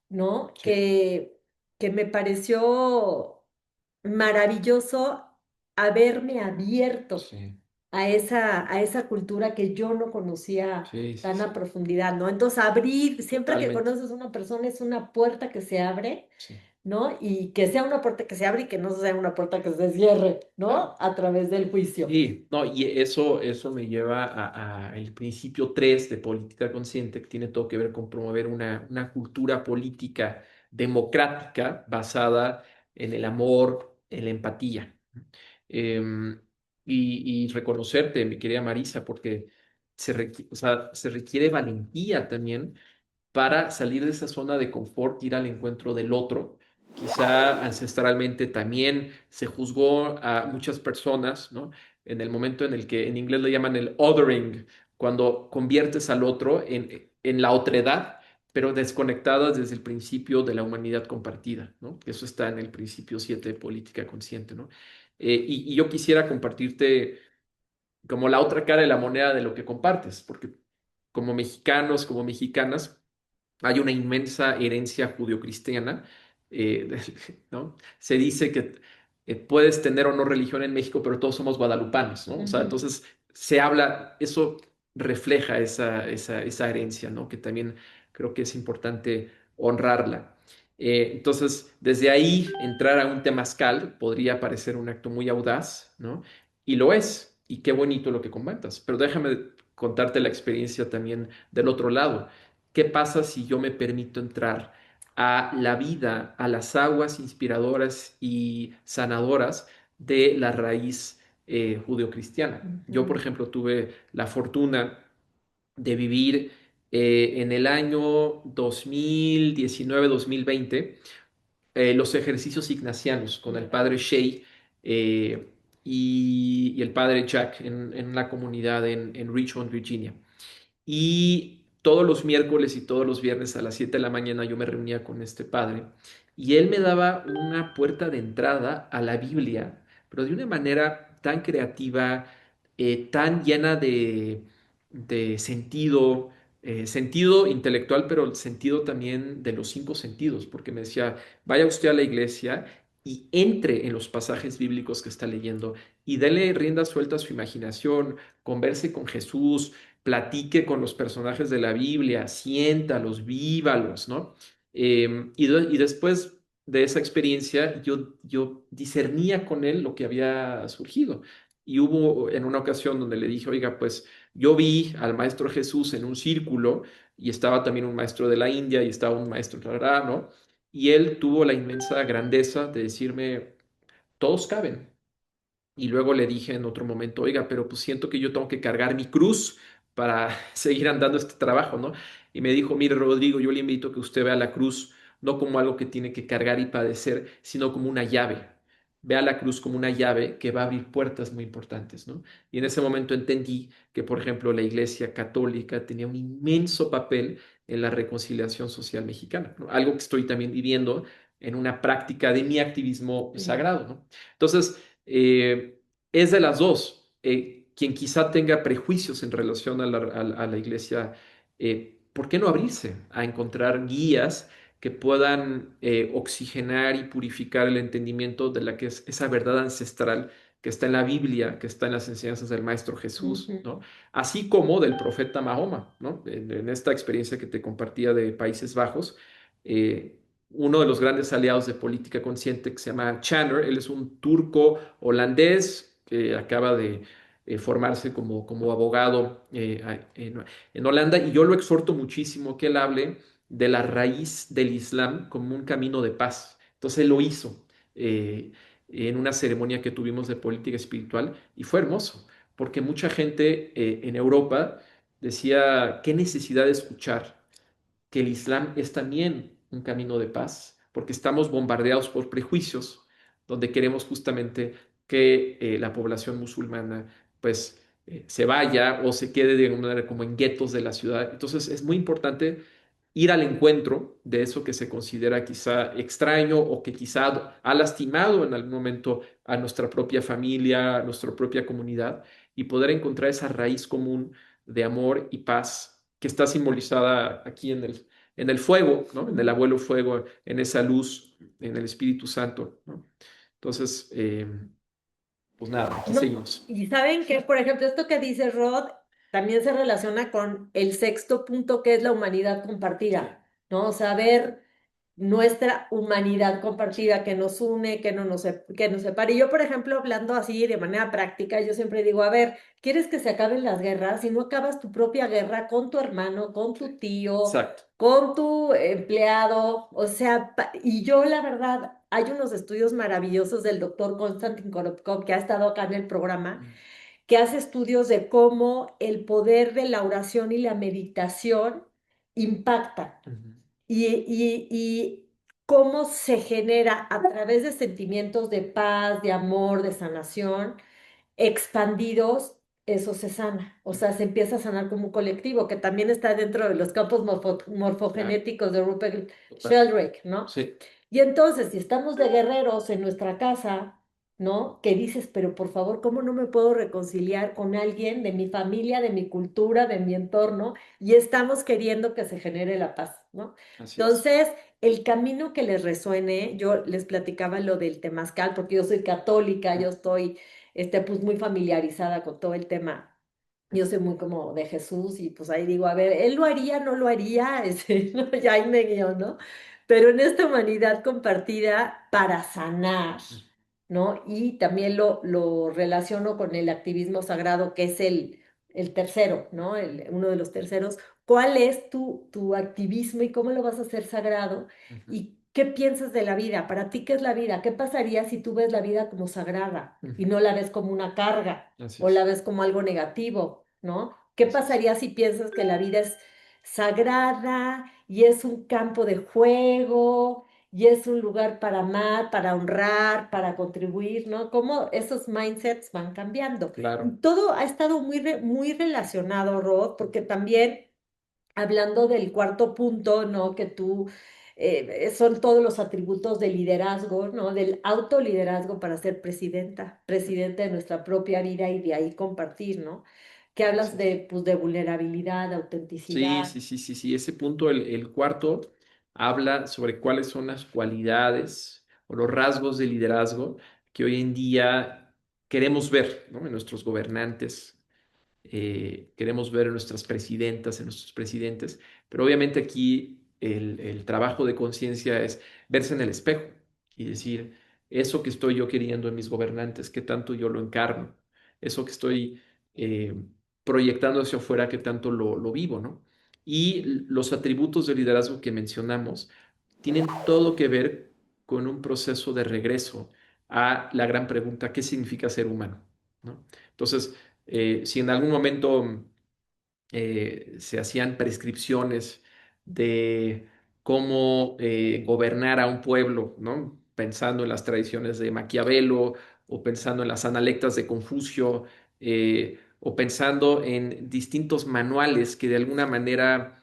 ¿no? sí, Que me pareció maravilloso haberme abierto sí. a esa cultura que yo no conocía Sí, sí, tan a sí, profundidad, ¿no? Entonces, abrir, siempre que totalmente. conoces a una persona es una puerta que se abre, Sí, ¿no? Y que sea una puerta que se abre y que no sea una puerta que se cierre, claro. ¿no? A través del juicio. Sí, no, y eso me lleva a el principio 3 de política consciente, que tiene todo que ver con promover una cultura política democrática basada en el amor, en la empatía. Em, y reconocerte, mi querida Marisa, porque o sea, se requiere valentía también para salir de esa zona de confort, ir al encuentro del otro. Quizá ancestralmente también se juzgó a muchas personas, ¿no? En el momento en el que en inglés le llaman el othering, cuando conviertes al otro en la otredad, pero desconectadas desde el principio de la humanidad compartida, ¿no? Eso está en el principio 7 de política consciente, ¿no? Y yo quisiera compartirte como la otra cara de la moneda de lo que compartes, porque como mexicanos, como mexicanas, hay una inmensa herencia judio-cristiana, eh, ¿no? Se dice que puedes tener o no religión en México, pero todos somos guadalupanos, ¿no? O sea, Ujú. entonces se habla, eso refleja esa herencia, ¿no? Que también creo que es importante honrarla. Entonces, desde ahí, entrar a un temazcal podría parecer un acto muy audaz, ¿no? Y lo es, y qué bonito lo que comentas, pero déjame contarte la experiencia también del otro lado. ¿Qué pasa si yo me permito entrar a la vida, a las aguas inspiradoras y sanadoras de la raíz judeocristiana? Yo, por Ujú. ejemplo, tuve la fortuna de vivir en el año 2019-2020 los ejercicios ignacianos con el Ya. padre Shea y el padre Jack en una comunidad en Richmond, Virginia. Y todos los miércoles y todos los viernes a las 7 de la mañana yo me reunía con este padre y él me daba una puerta de entrada a la Biblia, pero de una manera tan creativa, tan llena de sentido, sentido intelectual, pero el sentido también de los 5 sentidos, porque me decía, vaya usted a la iglesia y entre en los pasajes bíblicos que está leyendo y dele rienda suelta a su imaginación, converse con Jesús, platique con los personajes de la Biblia, siéntalos, vívalos, ¿no? Y después de esa experiencia, yo discernía con él lo que había surgido. Y hubo en una ocasión donde le dije, oiga, pues yo vi al maestro Jesús en un círculo y estaba también un maestro de la India y estaba un maestro, ¿no? Y él tuvo la inmensa grandeza de decirme, todos caben. Y luego le dije en otro momento, oiga, pero pues siento que yo tengo que cargar mi cruz para seguir andando este trabajo, ¿no? Y me dijo, mire, Rodrigo, yo le invito a que usted vea la cruz no como algo que tiene que cargar y padecer, sino como una llave. Vea la cruz como una llave que va a abrir puertas muy importantes, ¿no? Y en ese momento entendí que, por ejemplo, la Iglesia Católica tenía un inmenso papel en la reconciliación social mexicana, ¿no? Algo que estoy también viviendo en una práctica de mi activismo Sí. sagrado, ¿no? Entonces, es de las dos. Quien quizá tenga prejuicios en relación a la iglesia, ¿por qué no abrirse a encontrar guías que puedan oxigenar y purificar el entendimiento de la que es esa verdad ancestral que está en la Biblia, que está en las enseñanzas del Maestro Jesús, Ujú. ¿no? Así como del profeta Mahoma, ¿no? En esta experiencia que te compartía de Países Bajos, uno de los grandes aliados de política consciente que se llama Channer. Él es un turco holandés que acaba de formarse como abogado en Holanda y yo lo exhorto muchísimo que él hable de la raíz del Islam como un camino de paz. Entonces él lo hizo en una ceremonia que tuvimos de política espiritual y fue hermoso porque mucha gente en Europa decía, qué necesidad de escuchar que el Islam es también un camino de paz, porque estamos bombardeados por prejuicios, donde queremos justamente que la población musulmana pues se vaya o se quede de alguna manera como en guetos de la ciudad. Entonces es muy importante ir al encuentro de eso que se considera quizá extraño o que quizá ha lastimado en algún momento a nuestra propia familia, a nuestra propia comunidad y poder encontrar esa raíz común de amor y paz que está simbolizada aquí en el fuego, ¿no? En el abuelo fuego, en esa luz, en el Espíritu Santo, ¿no? Entonces, Pues nada, aquí No, seguimos. y saben que, por ejemplo, esto que dice Rod también se relaciona con el sexto punto que es la humanidad Sí, compartida, ¿no? Saber nuestra humanidad sí. compartida que nos une, que nos separa. Y yo, por ejemplo, hablando así de manera práctica, yo siempre digo, a ver, ¿quieres que se acaben las guerras? Si no acabas tu propia guerra con tu hermano, con Sí, tu tío, exacto. con tu empleado, o sea, y yo la verdad, hay unos estudios maravillosos del doctor Konstantin Koropkov que ha estado acá en el programa, Mm, que hace estudios de cómo el poder de la oración y la meditación impacta ujú, y cómo se genera a través de sentimientos de paz, de amor, de sanación expandidos, eso se sana. O sea, ujú. se empieza a sanar como un colectivo, que también está dentro de los campos Claro, morfogenéticos de Rupert total. Sheldrake, ¿no? Sí. Y entonces, si estamos de guerreros en nuestra casa, ¿no? Que dices, pero por favor, ¿cómo no me puedo reconciliar con alguien de mi familia, de mi cultura, de mi entorno? Y estamos queriendo que se genere la paz, ¿no? Así es. Entonces, el camino que les resuene, yo les platicaba lo del temazcal, porque yo soy católica, yo estoy, pues muy familiarizada con todo el tema. Yo soy muy como de Jesús y pues ahí digo, a ver, él lo haría, no lo haría, no, ya ahí me guío, ¿no? Pero en esta humanidad compartida para sanar, Mm, ¿no? Y también lo relaciono con el activismo sagrado, que es el tercero, ¿no? Uno de los terceros. ¿Cuál es tu activismo y cómo lo vas a hacer sagrado? ujú, ¿Y qué piensas de la vida? ¿Para ti qué es la vida? ¿Qué pasaría si tú ves la vida como sagrada y ujú. no la ves como una carga Así o la es. ves como algo negativo, ¿no? ¿Qué Así es. pasaría si piensas que la vida es sagrada y es un campo de juego y es un lugar para amar, para honrar, para contribuir, ¿no? Cómo esos mindsets van cambiando. Claro. Todo ha estado muy relacionado, Rod, porque también hablando del cuarto punto, ¿no? Que tú, son todos los atributos del liderazgo, ¿no? Del autoliderazgo para ser presidente de nuestra propia vida y de ahí compartir, ¿no? Que Así hablas es. de, pues, de vulnerabilidad, de Sí, autenticidad. sí, sí, sí, sí. Ese punto, el cuarto, habla sobre cuáles son las cualidades o los rasgos de liderazgo que hoy en día queremos ver, ¿no? En nuestros gobernantes, queremos ver en nuestras presidentas, en nuestros presidentes, pero obviamente aquí el trabajo de conciencia es verse en el espejo y decir, eso que estoy yo queriendo en mis gobernantes, qué tanto yo lo encarno, eso que estoy eh, proyectando hacia afuera, qué tanto lo vivo, ¿no? Y los atributos de liderazgo que mencionamos tienen todo que ver con un proceso de regreso a la gran pregunta, ¿qué significa ser humano? ¿No? Entonces, si en algún momento se hacían prescripciones de cómo gobernar a un pueblo, ¿no? Pensando en las tradiciones de Maquiavelo o pensando en las analectas de Confucio o pensando en distintos manuales que de alguna manera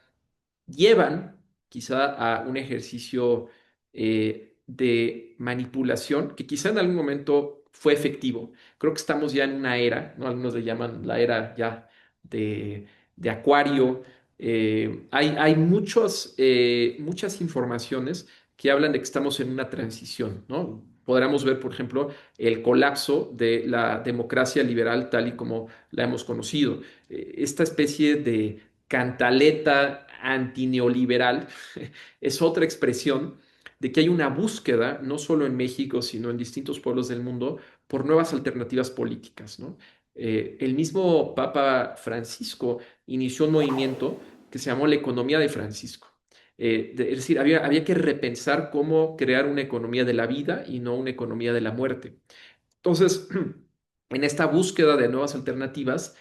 llevan quizá a un ejercicio de manipulación que quizá en algún momento fue efectivo. Creo que estamos ya en una era, ¿no? Algunos le llaman la era ya de Acuario. Hay muchas informaciones que hablan de que estamos en una transición, ¿no? Podríamos ver, por ejemplo, el colapso de la democracia liberal tal y como la hemos conocido. Esta especie de cantaleta antineoliberal es otra expresión de que hay una búsqueda, no solo en México, sino en distintos pueblos del mundo, por nuevas alternativas políticas, ¿no? El mismo Papa Francisco inició un movimiento que se llamó la economía de Francisco. Es decir, había que repensar cómo crear una economía de la vida y no una economía de la muerte. Entonces, en esta búsqueda de nuevas alternativas,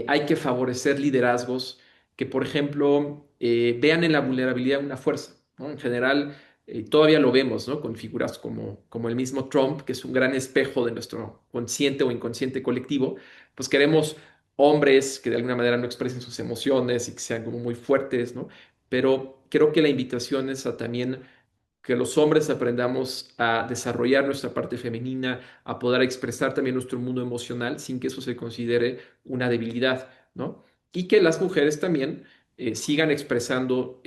hay que favorecer liderazgos que, por ejemplo, vean en la vulnerabilidad una fuerza, ¿no? En general, todavía lo vemos, ¿no? Con figuras como el mismo Trump, que es un gran espejo de nuestro consciente o inconsciente colectivo, pues queremos hombres que de alguna manera no expresen sus emociones y que sean como muy fuertes, ¿no? Pero creo que la invitación es a también que los hombres aprendamos a desarrollar nuestra parte femenina, a poder expresar también nuestro mundo emocional sin que eso se considere una debilidad, ¿no? Y que las mujeres también sigan expresando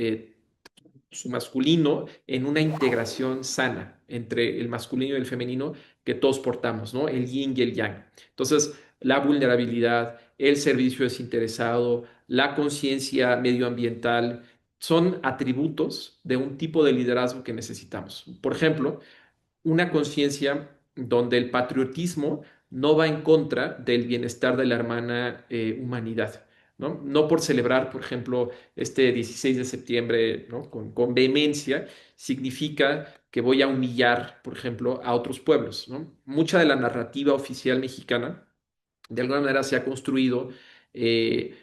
su masculino en una integración sana entre el masculino y el femenino que todos portamos, ¿no? El yin y el yang. Entonces, la vulnerabilidad, el servicio desinteresado, la conciencia medioambiental, son atributos de un tipo de liderazgo que necesitamos. Por ejemplo, una conciencia donde el patriotismo no va en contra del bienestar de la hermana humanidad, ¿no? No por celebrar, por ejemplo, este 16 de septiembre, ¿no? Con vehemencia, significa que voy a humillar, por ejemplo, a otros pueblos, ¿no? Mucha de la narrativa oficial mexicana de alguna manera se ha construido eh,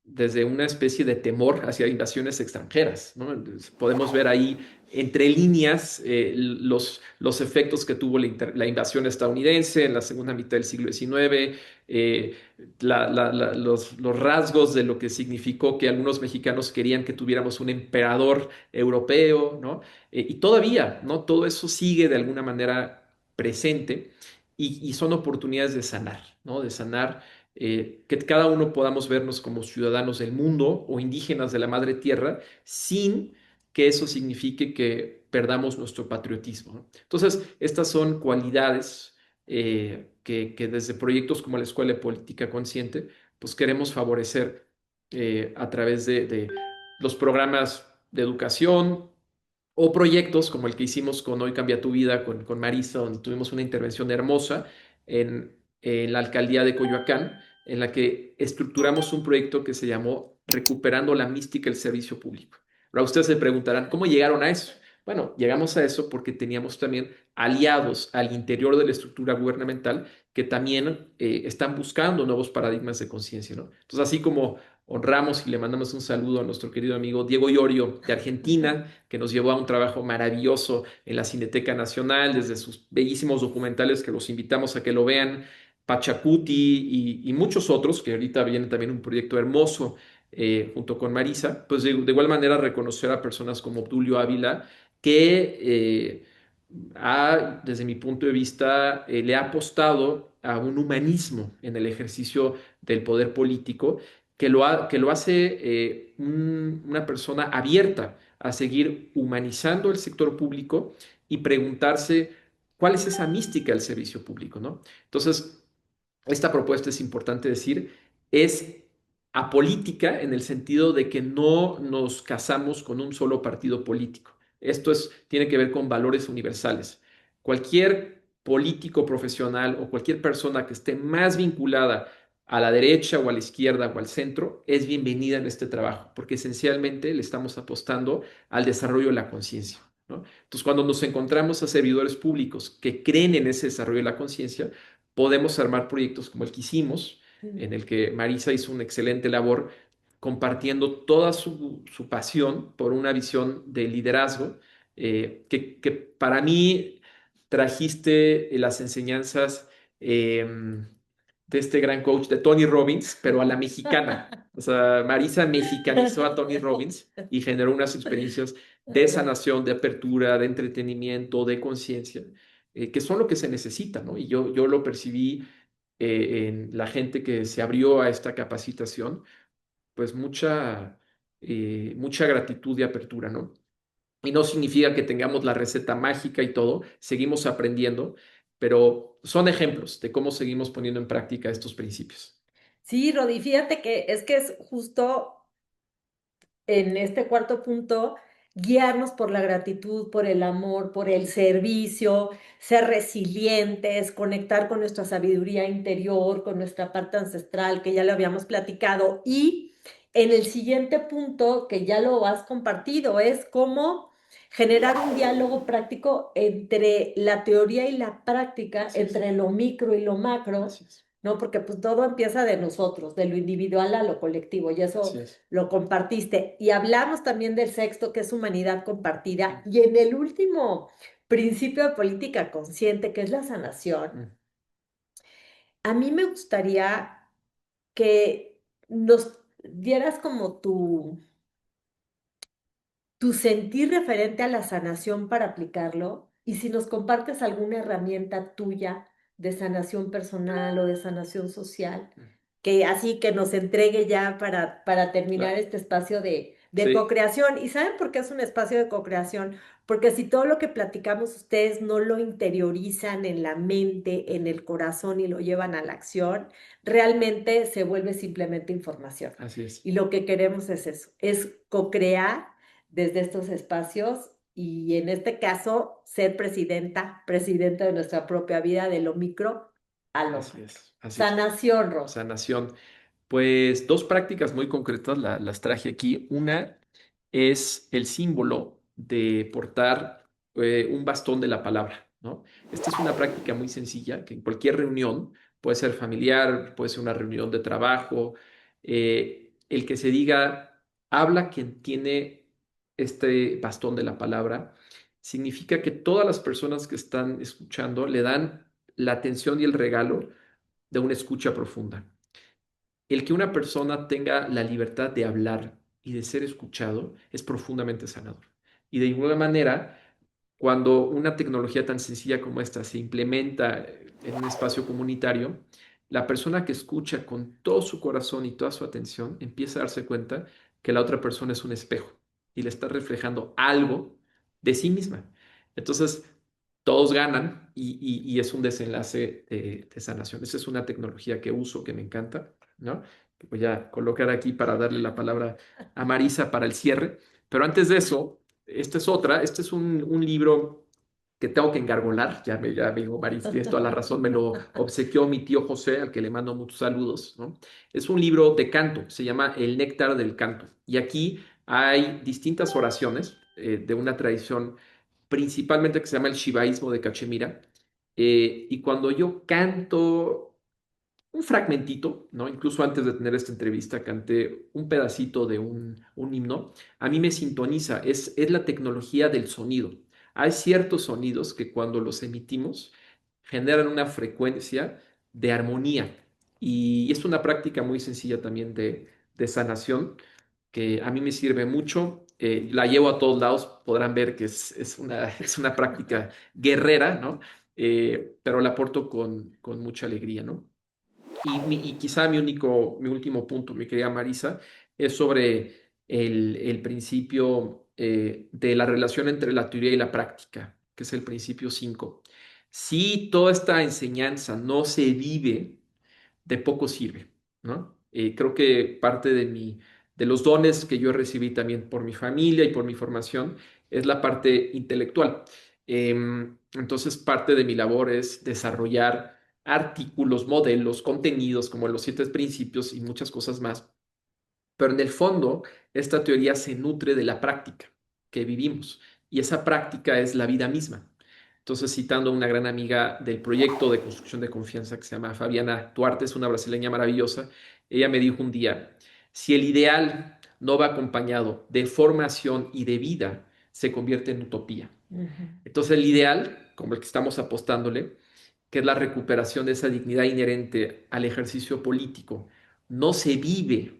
desde una especie de temor hacia invasiones extranjeras, ¿no? Entonces, podemos ver ahí entre líneas los efectos que tuvo la invasión estadounidense en la segunda mitad del siglo XIX, eh, los rasgos de lo que significó que algunos mexicanos querían que tuviéramos un emperador europeo, ¿no? Y todavía, ¿no? Todo eso sigue de alguna manera presente y son oportunidades de sanar, ¿no? De sanar, que cada uno podamos vernos como ciudadanos del mundo o indígenas de la madre tierra sin que eso signifique que perdamos nuestro patriotismo, ¿no? Entonces, estas son cualidades que desde proyectos como la Escuela de Política Consciente, pues queremos favorecer a través de los programas de educación, o proyectos como el que hicimos con Hoy Cambia tu Vida, con Marisa, donde tuvimos una intervención hermosa en la alcaldía de Coyoacán, en la que estructuramos un proyecto que se llamó Recuperando la mística del servicio público. Ahora ustedes se preguntarán, ¿cómo llegaron a eso? Bueno, llegamos a eso porque teníamos también aliados al interior de la estructura gubernamental que también están buscando nuevos paradigmas de conciencia, ¿no? Entonces, así como honramos y le mandamos un saludo a nuestro querido amigo Diego Iorio de Argentina, que nos llevó a un trabajo maravilloso en la Cineteca Nacional, desde sus bellísimos documentales que los invitamos a que lo vean, Pachacuti y muchos otros, que ahorita viene también un proyecto hermoso junto con Marisa, pues de igual manera reconocer a personas como Obdulio Ávila, que desde mi punto de vista, le ha apostado a un humanismo en el ejercicio del poder político que lo hace una persona abierta a seguir humanizando el sector público y preguntarse cuál es esa mística del servicio público, ¿no? Entonces, esta propuesta es importante decir, es apolítica en el sentido de que no nos casamos con un solo partido político. Tiene que ver con valores universales. Cualquier político profesional o cualquier persona que esté más vinculada a la derecha o a la izquierda o al centro es bienvenida en este trabajo, porque esencialmente le estamos apostando al desarrollo de la conciencia, ¿no? Entonces, cuando nos encontramos a servidores públicos que creen en ese desarrollo de la conciencia, podemos armar proyectos como el que hicimos, en el que Marisa hizo una excelente labor compartiendo toda su pasión por una visión de liderazgo, que para mí trajiste las enseñanzas de este gran coach de Tony Robbins, pero a la mexicana. O sea, Marisa mexicanizó a Tony Robbins y generó unas experiencias de sanación, de apertura, de entretenimiento, de conciencia, que son lo que se necesita, ¿no? Y yo lo percibí en la gente que se abrió a esta capacitación, pues mucha gratitud y apertura, ¿no? Y no significa que tengamos la receta mágica y todo, seguimos aprendiendo, pero son ejemplos de cómo seguimos poniendo en práctica estos principios. Sí, Rodi, fíjate que es justo en este cuarto punto, guiarnos por la gratitud, por el amor, por el servicio, ser resilientes, conectar con nuestra sabiduría interior, con nuestra parte ancestral, que ya lo habíamos platicado. Y en el siguiente punto, que ya lo has compartido, es cómo generar un diálogo práctico entre la teoría y la práctica, Así es. entre lo micro y lo macro, Así es. ¿no? Porque pues todo empieza de nosotros, de lo individual a lo colectivo, y eso Así es. lo compartiste. Y hablamos también del sexto, que es humanidad compartida. Y en el último principio de política consciente, que es la sanación, Mm. a mí me gustaría que nos dieras como tu sentir referente a la sanación para aplicarlo, y si nos compartes alguna herramienta tuya de sanación personal o de sanación social, Mm. que así que nos entregue ya para terminar Claro. este espacio de Sí, co-creación. ¿Y saben por qué es un espacio de co-creación? Porque si todo lo que platicamos ustedes no lo interiorizan en la mente, en el corazón y lo llevan a la acción, realmente se vuelve simplemente información. así es. Y lo que queremos es eso, es co-crear desde estos espacios y en este caso ser presidenta de nuestra propia vida, de lo micro a lo Así macro. es. Así es. Sanación, Ros. Sanación. Pues dos prácticas muy concretas las traje aquí. Una es el símbolo de portar un bastón de la palabra, ¿no? Esta es una práctica muy sencilla que en cualquier reunión, puede ser familiar, puede ser una reunión de trabajo, el que se diga, habla quien tiene este bastón de la palabra, significa que todas las personas que están escuchando le dan la atención y el regalo de una escucha profunda. El que una persona tenga la libertad de hablar y de ser escuchado es profundamente sanador. Y de igual manera, cuando una tecnología tan sencilla como esta se implementa en un espacio comunitario, la persona que escucha con todo su corazón y toda su atención empieza a darse cuenta que la otra persona es un espejo y le está reflejando algo de sí misma. Entonces, todos ganan y es un desenlace de sanación. Esa es una tecnología que uso, que me encanta, ¿no? Que voy a colocar aquí para darle la palabra a Marisa para el cierre. Pero antes de eso, esta es otra. Este es un libro que tengo que engargolar. Ya me dijo Marisa, tienes toda la razón. Me lo obsequió mi tío José, al que le mando muchos saludos, ¿no? Es un libro de canto. Se llama El Néctar del Canto. Y aquí hay distintas oraciones de una tradición principalmente que se llama el Shivaísmo de Cachemira. Y cuando yo canto un fragmentito, ¿no? Incluso antes de tener esta entrevista, canté un pedacito de un himno. A mí me sintoniza, es la tecnología del sonido. Hay ciertos sonidos que cuando los emitimos generan una frecuencia de armonía. Y es una práctica muy sencilla también de sanación que a mí me sirve mucho. La llevo a todos lados, podrán ver que es una práctica guerrera, ¿no? Pero la aporto con mucha alegría, ¿no? Y quizá mi último punto, mi querida Marisa, es sobre el principio de la relación entre la teoría y la práctica, que es el principio 5. Si toda esta enseñanza no se vive, de poco sirve, ¿no? Creo que parte de los dones que yo recibí también por mi familia y por mi formación es la parte intelectual. Entonces, parte de mi labor es desarrollar artículos, modelos, contenidos como los 7 principios y muchas cosas más. Pero en el fondo, esta teoría se nutre de la práctica que vivimos y esa práctica es la vida misma. Entonces, citando a una gran amiga del proyecto de construcción de confianza que se llama Fabiana Duarte, es una brasileña maravillosa, ella me dijo un día, si el ideal no va acompañado de formación y de vida, se convierte en utopía. Ujú. Entonces, el ideal, como el que estamos apostándole, que es la recuperación de esa dignidad inherente al ejercicio político, no se vive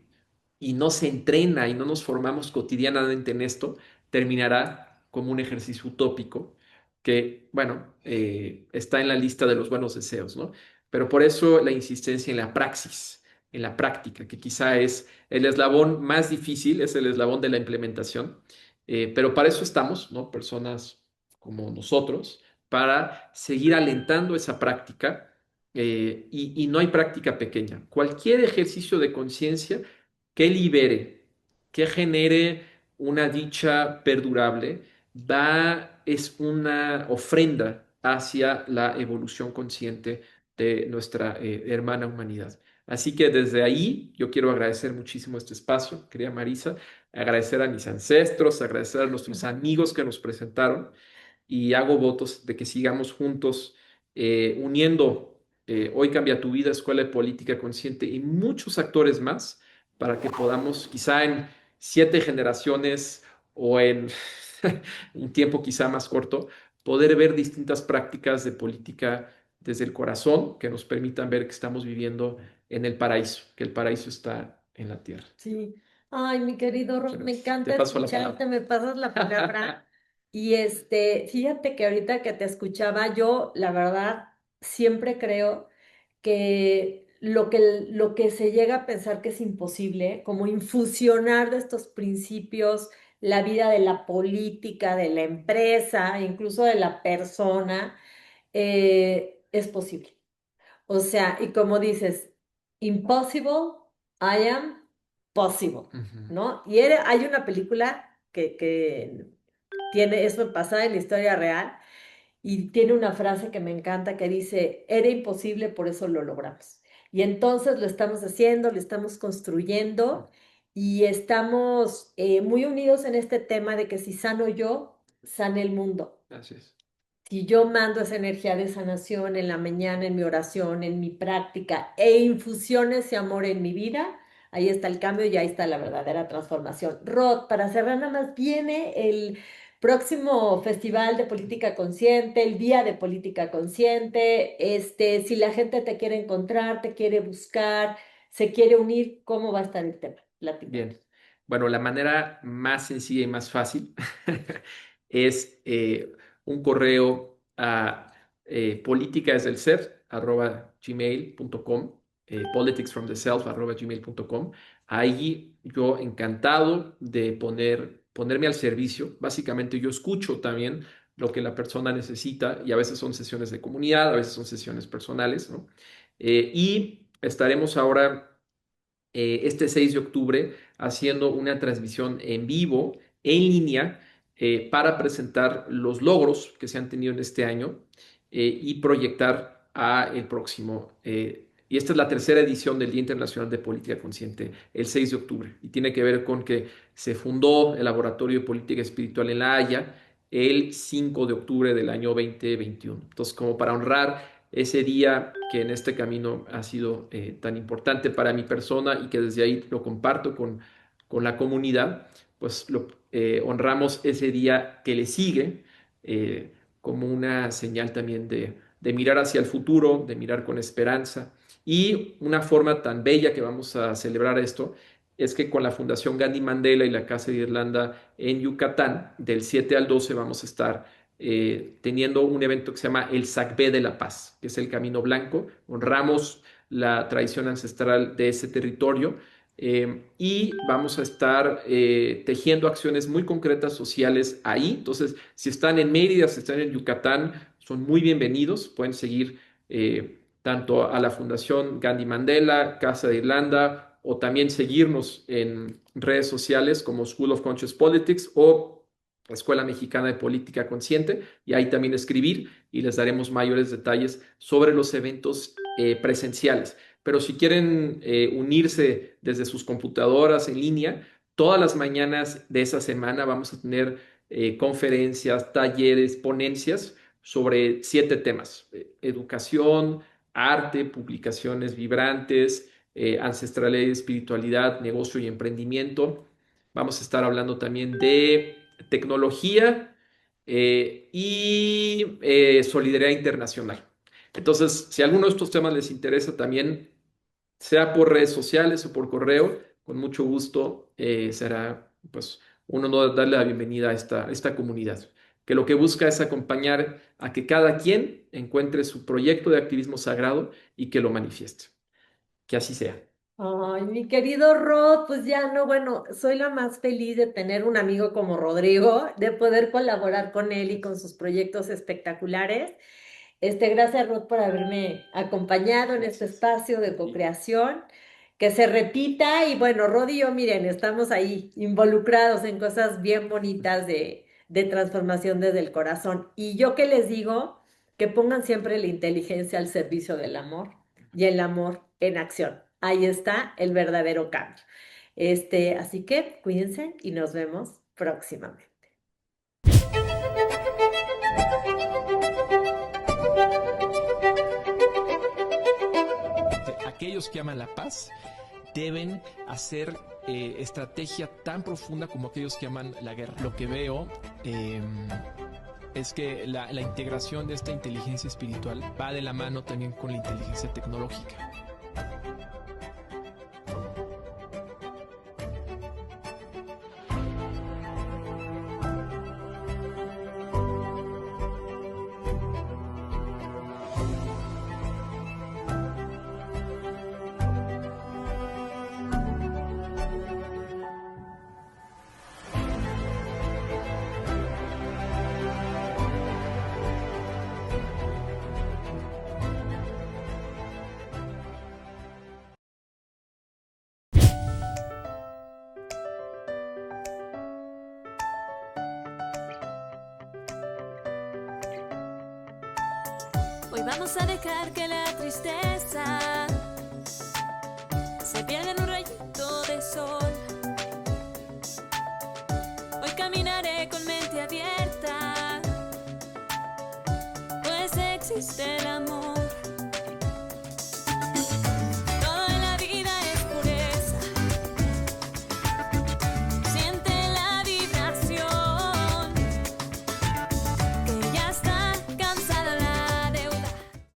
y no se entrena y no nos formamos cotidianamente en esto, terminará como un ejercicio utópico que, bueno, está en la lista de los buenos deseos, ¿no? Pero por eso la insistencia en la praxis, en la práctica, que quizá es el eslabón más difícil, es el eslabón de la implementación, pero para eso estamos, ¿no? Personas como nosotros, para seguir alentando esa práctica y no hay práctica pequeña. Cualquier ejercicio de conciencia que libere, que genere una dicha perdurable, es una ofrenda hacia la evolución consciente de nuestra hermana humanidad. Así que desde ahí yo quiero agradecer muchísimo este espacio, querida Marisa, agradecer a mis ancestros, agradecer a nuestros amigos que nos presentaron y hago votos de que sigamos juntos uniendo Hoy Cambia Tu Vida, Escuela de Política Consciente y muchos actores más para que podamos quizá en 7 generaciones o en un tiempo quizá más corto, poder ver distintas prácticas de política desde el corazón que nos permitan ver que estamos viviendo en el paraíso, que el paraíso está en la tierra. Sí. Ay, mi querido Ros, Bueno, me te encanta paso la escucharte, palabra. me pasas la palabra. Y fíjate que ahorita que te escuchaba, yo, la verdad, siempre creo que lo que se llega a pensar que es imposible, como infusionar de estos principios la vida de la política, de la empresa, incluso de la persona, es posible. O sea, y como dices, impossible, I am possible, Ujú. ¿no? Y hay una película que tiene eso basada en la historia real y tiene una frase que me encanta que dice, era imposible, por eso lo logramos. Y entonces lo estamos haciendo, lo estamos construyendo y estamos muy unidos en este tema de que si sano yo, sane el mundo. Así es. Si yo mando esa energía de sanación en la mañana, en mi oración, en mi práctica e infusión ese amor en mi vida, ahí está el cambio y ahí está la verdadera transformación. Rod, para cerrar nada más, viene el próximo Festival de Política Consciente, el Día de Política Consciente. Si la gente te quiere encontrar, te quiere buscar, se quiere unir, ¿cómo va a estar el tema? Platícame. Bien. Bueno, la manera más sencilla y más fácil es un correo a politicasdelser@gmail.com, politicsfromtheself@gmail.com. Ahí yo encantado de ponerme al servicio. Básicamente yo escucho también lo que la persona necesita y a veces son sesiones de comunidad, a veces son sesiones personales, ¿no? Y estaremos ahora este 6 de octubre haciendo una transmisión en vivo, en línea, para presentar los logros que se han tenido en este año y proyectar a el próximo. Y esta es la tercera edición del Día Internacional de Política Consciente, el 6 de octubre, y tiene que ver con que se fundó el Laboratorio de Política Espiritual en La Haya el 5 de octubre del año 2021. Entonces, como para honrar ese día que en este camino ha sido tan importante para mi persona y que desde ahí lo comparto con la comunidad, pues honramos ese día que le sigue como una señal también de mirar hacia el futuro, de mirar con esperanza. Y una forma tan bella que vamos a celebrar esto es que con la Fundación Gandhi Mandela y la Casa de Irlanda en Yucatán, del 7 al 12 vamos a estar teniendo un evento que se llama el Sacbé de la Paz, que es el Camino Blanco. Honramos la tradición ancestral de ese territorio y vamos a estar tejiendo acciones muy concretas sociales ahí. Entonces, si están en Mérida, si están en Yucatán, son muy bienvenidos. Pueden seguir tanto a la Fundación Gandhi Mandela, Casa de Irlanda, o también seguirnos en redes sociales como School of Conscious Politics o Escuela Mexicana de Política Consciente, y ahí también escribir y les daremos mayores detalles sobre los eventos presenciales. Pero si quieren unirse desde sus computadoras en línea, todas las mañanas de esa semana vamos a tener conferencias, talleres, ponencias sobre 7 temas: educación, arte, publicaciones vibrantes, ancestralidad y espiritualidad, negocio y emprendimiento. Vamos a estar hablando también de tecnología y solidaridad internacional. Entonces, si alguno de estos temas les interesa también, sea por redes sociales o por correo, con mucho gusto será pues un honor darle la bienvenida a esta comunidad, que lo que busca es acompañar a que cada quien encuentre su proyecto de activismo sagrado y que lo manifieste. Que así sea. Ay, mi querido Rod, pues ya no, bueno, soy la más feliz de tener un amigo como Rodrigo, de poder colaborar con él y con sus proyectos espectaculares. Gracias, Rod, por haberme acompañado en este Gracias. espacio de co-creación. Que se repita y bueno, Rod y yo, miren, estamos ahí involucrados en cosas bien bonitas de transformación desde el corazón. Y yo que les digo, que pongan siempre la inteligencia al servicio del amor y el amor en acción. Ahí está el verdadero cambio. Así que cuídense y nos vemos próximamente. Aquellos que aman la paz deben hacer estrategia tan profunda como aquellos que aman la guerra. Lo que veo es que la integración de esta inteligencia espiritual va de la mano también con la inteligencia tecnológica. Vamos a dejar que la tristeza se pierda en un rayito de sol. Hoy caminaré con mente abierta, pues existe el amor.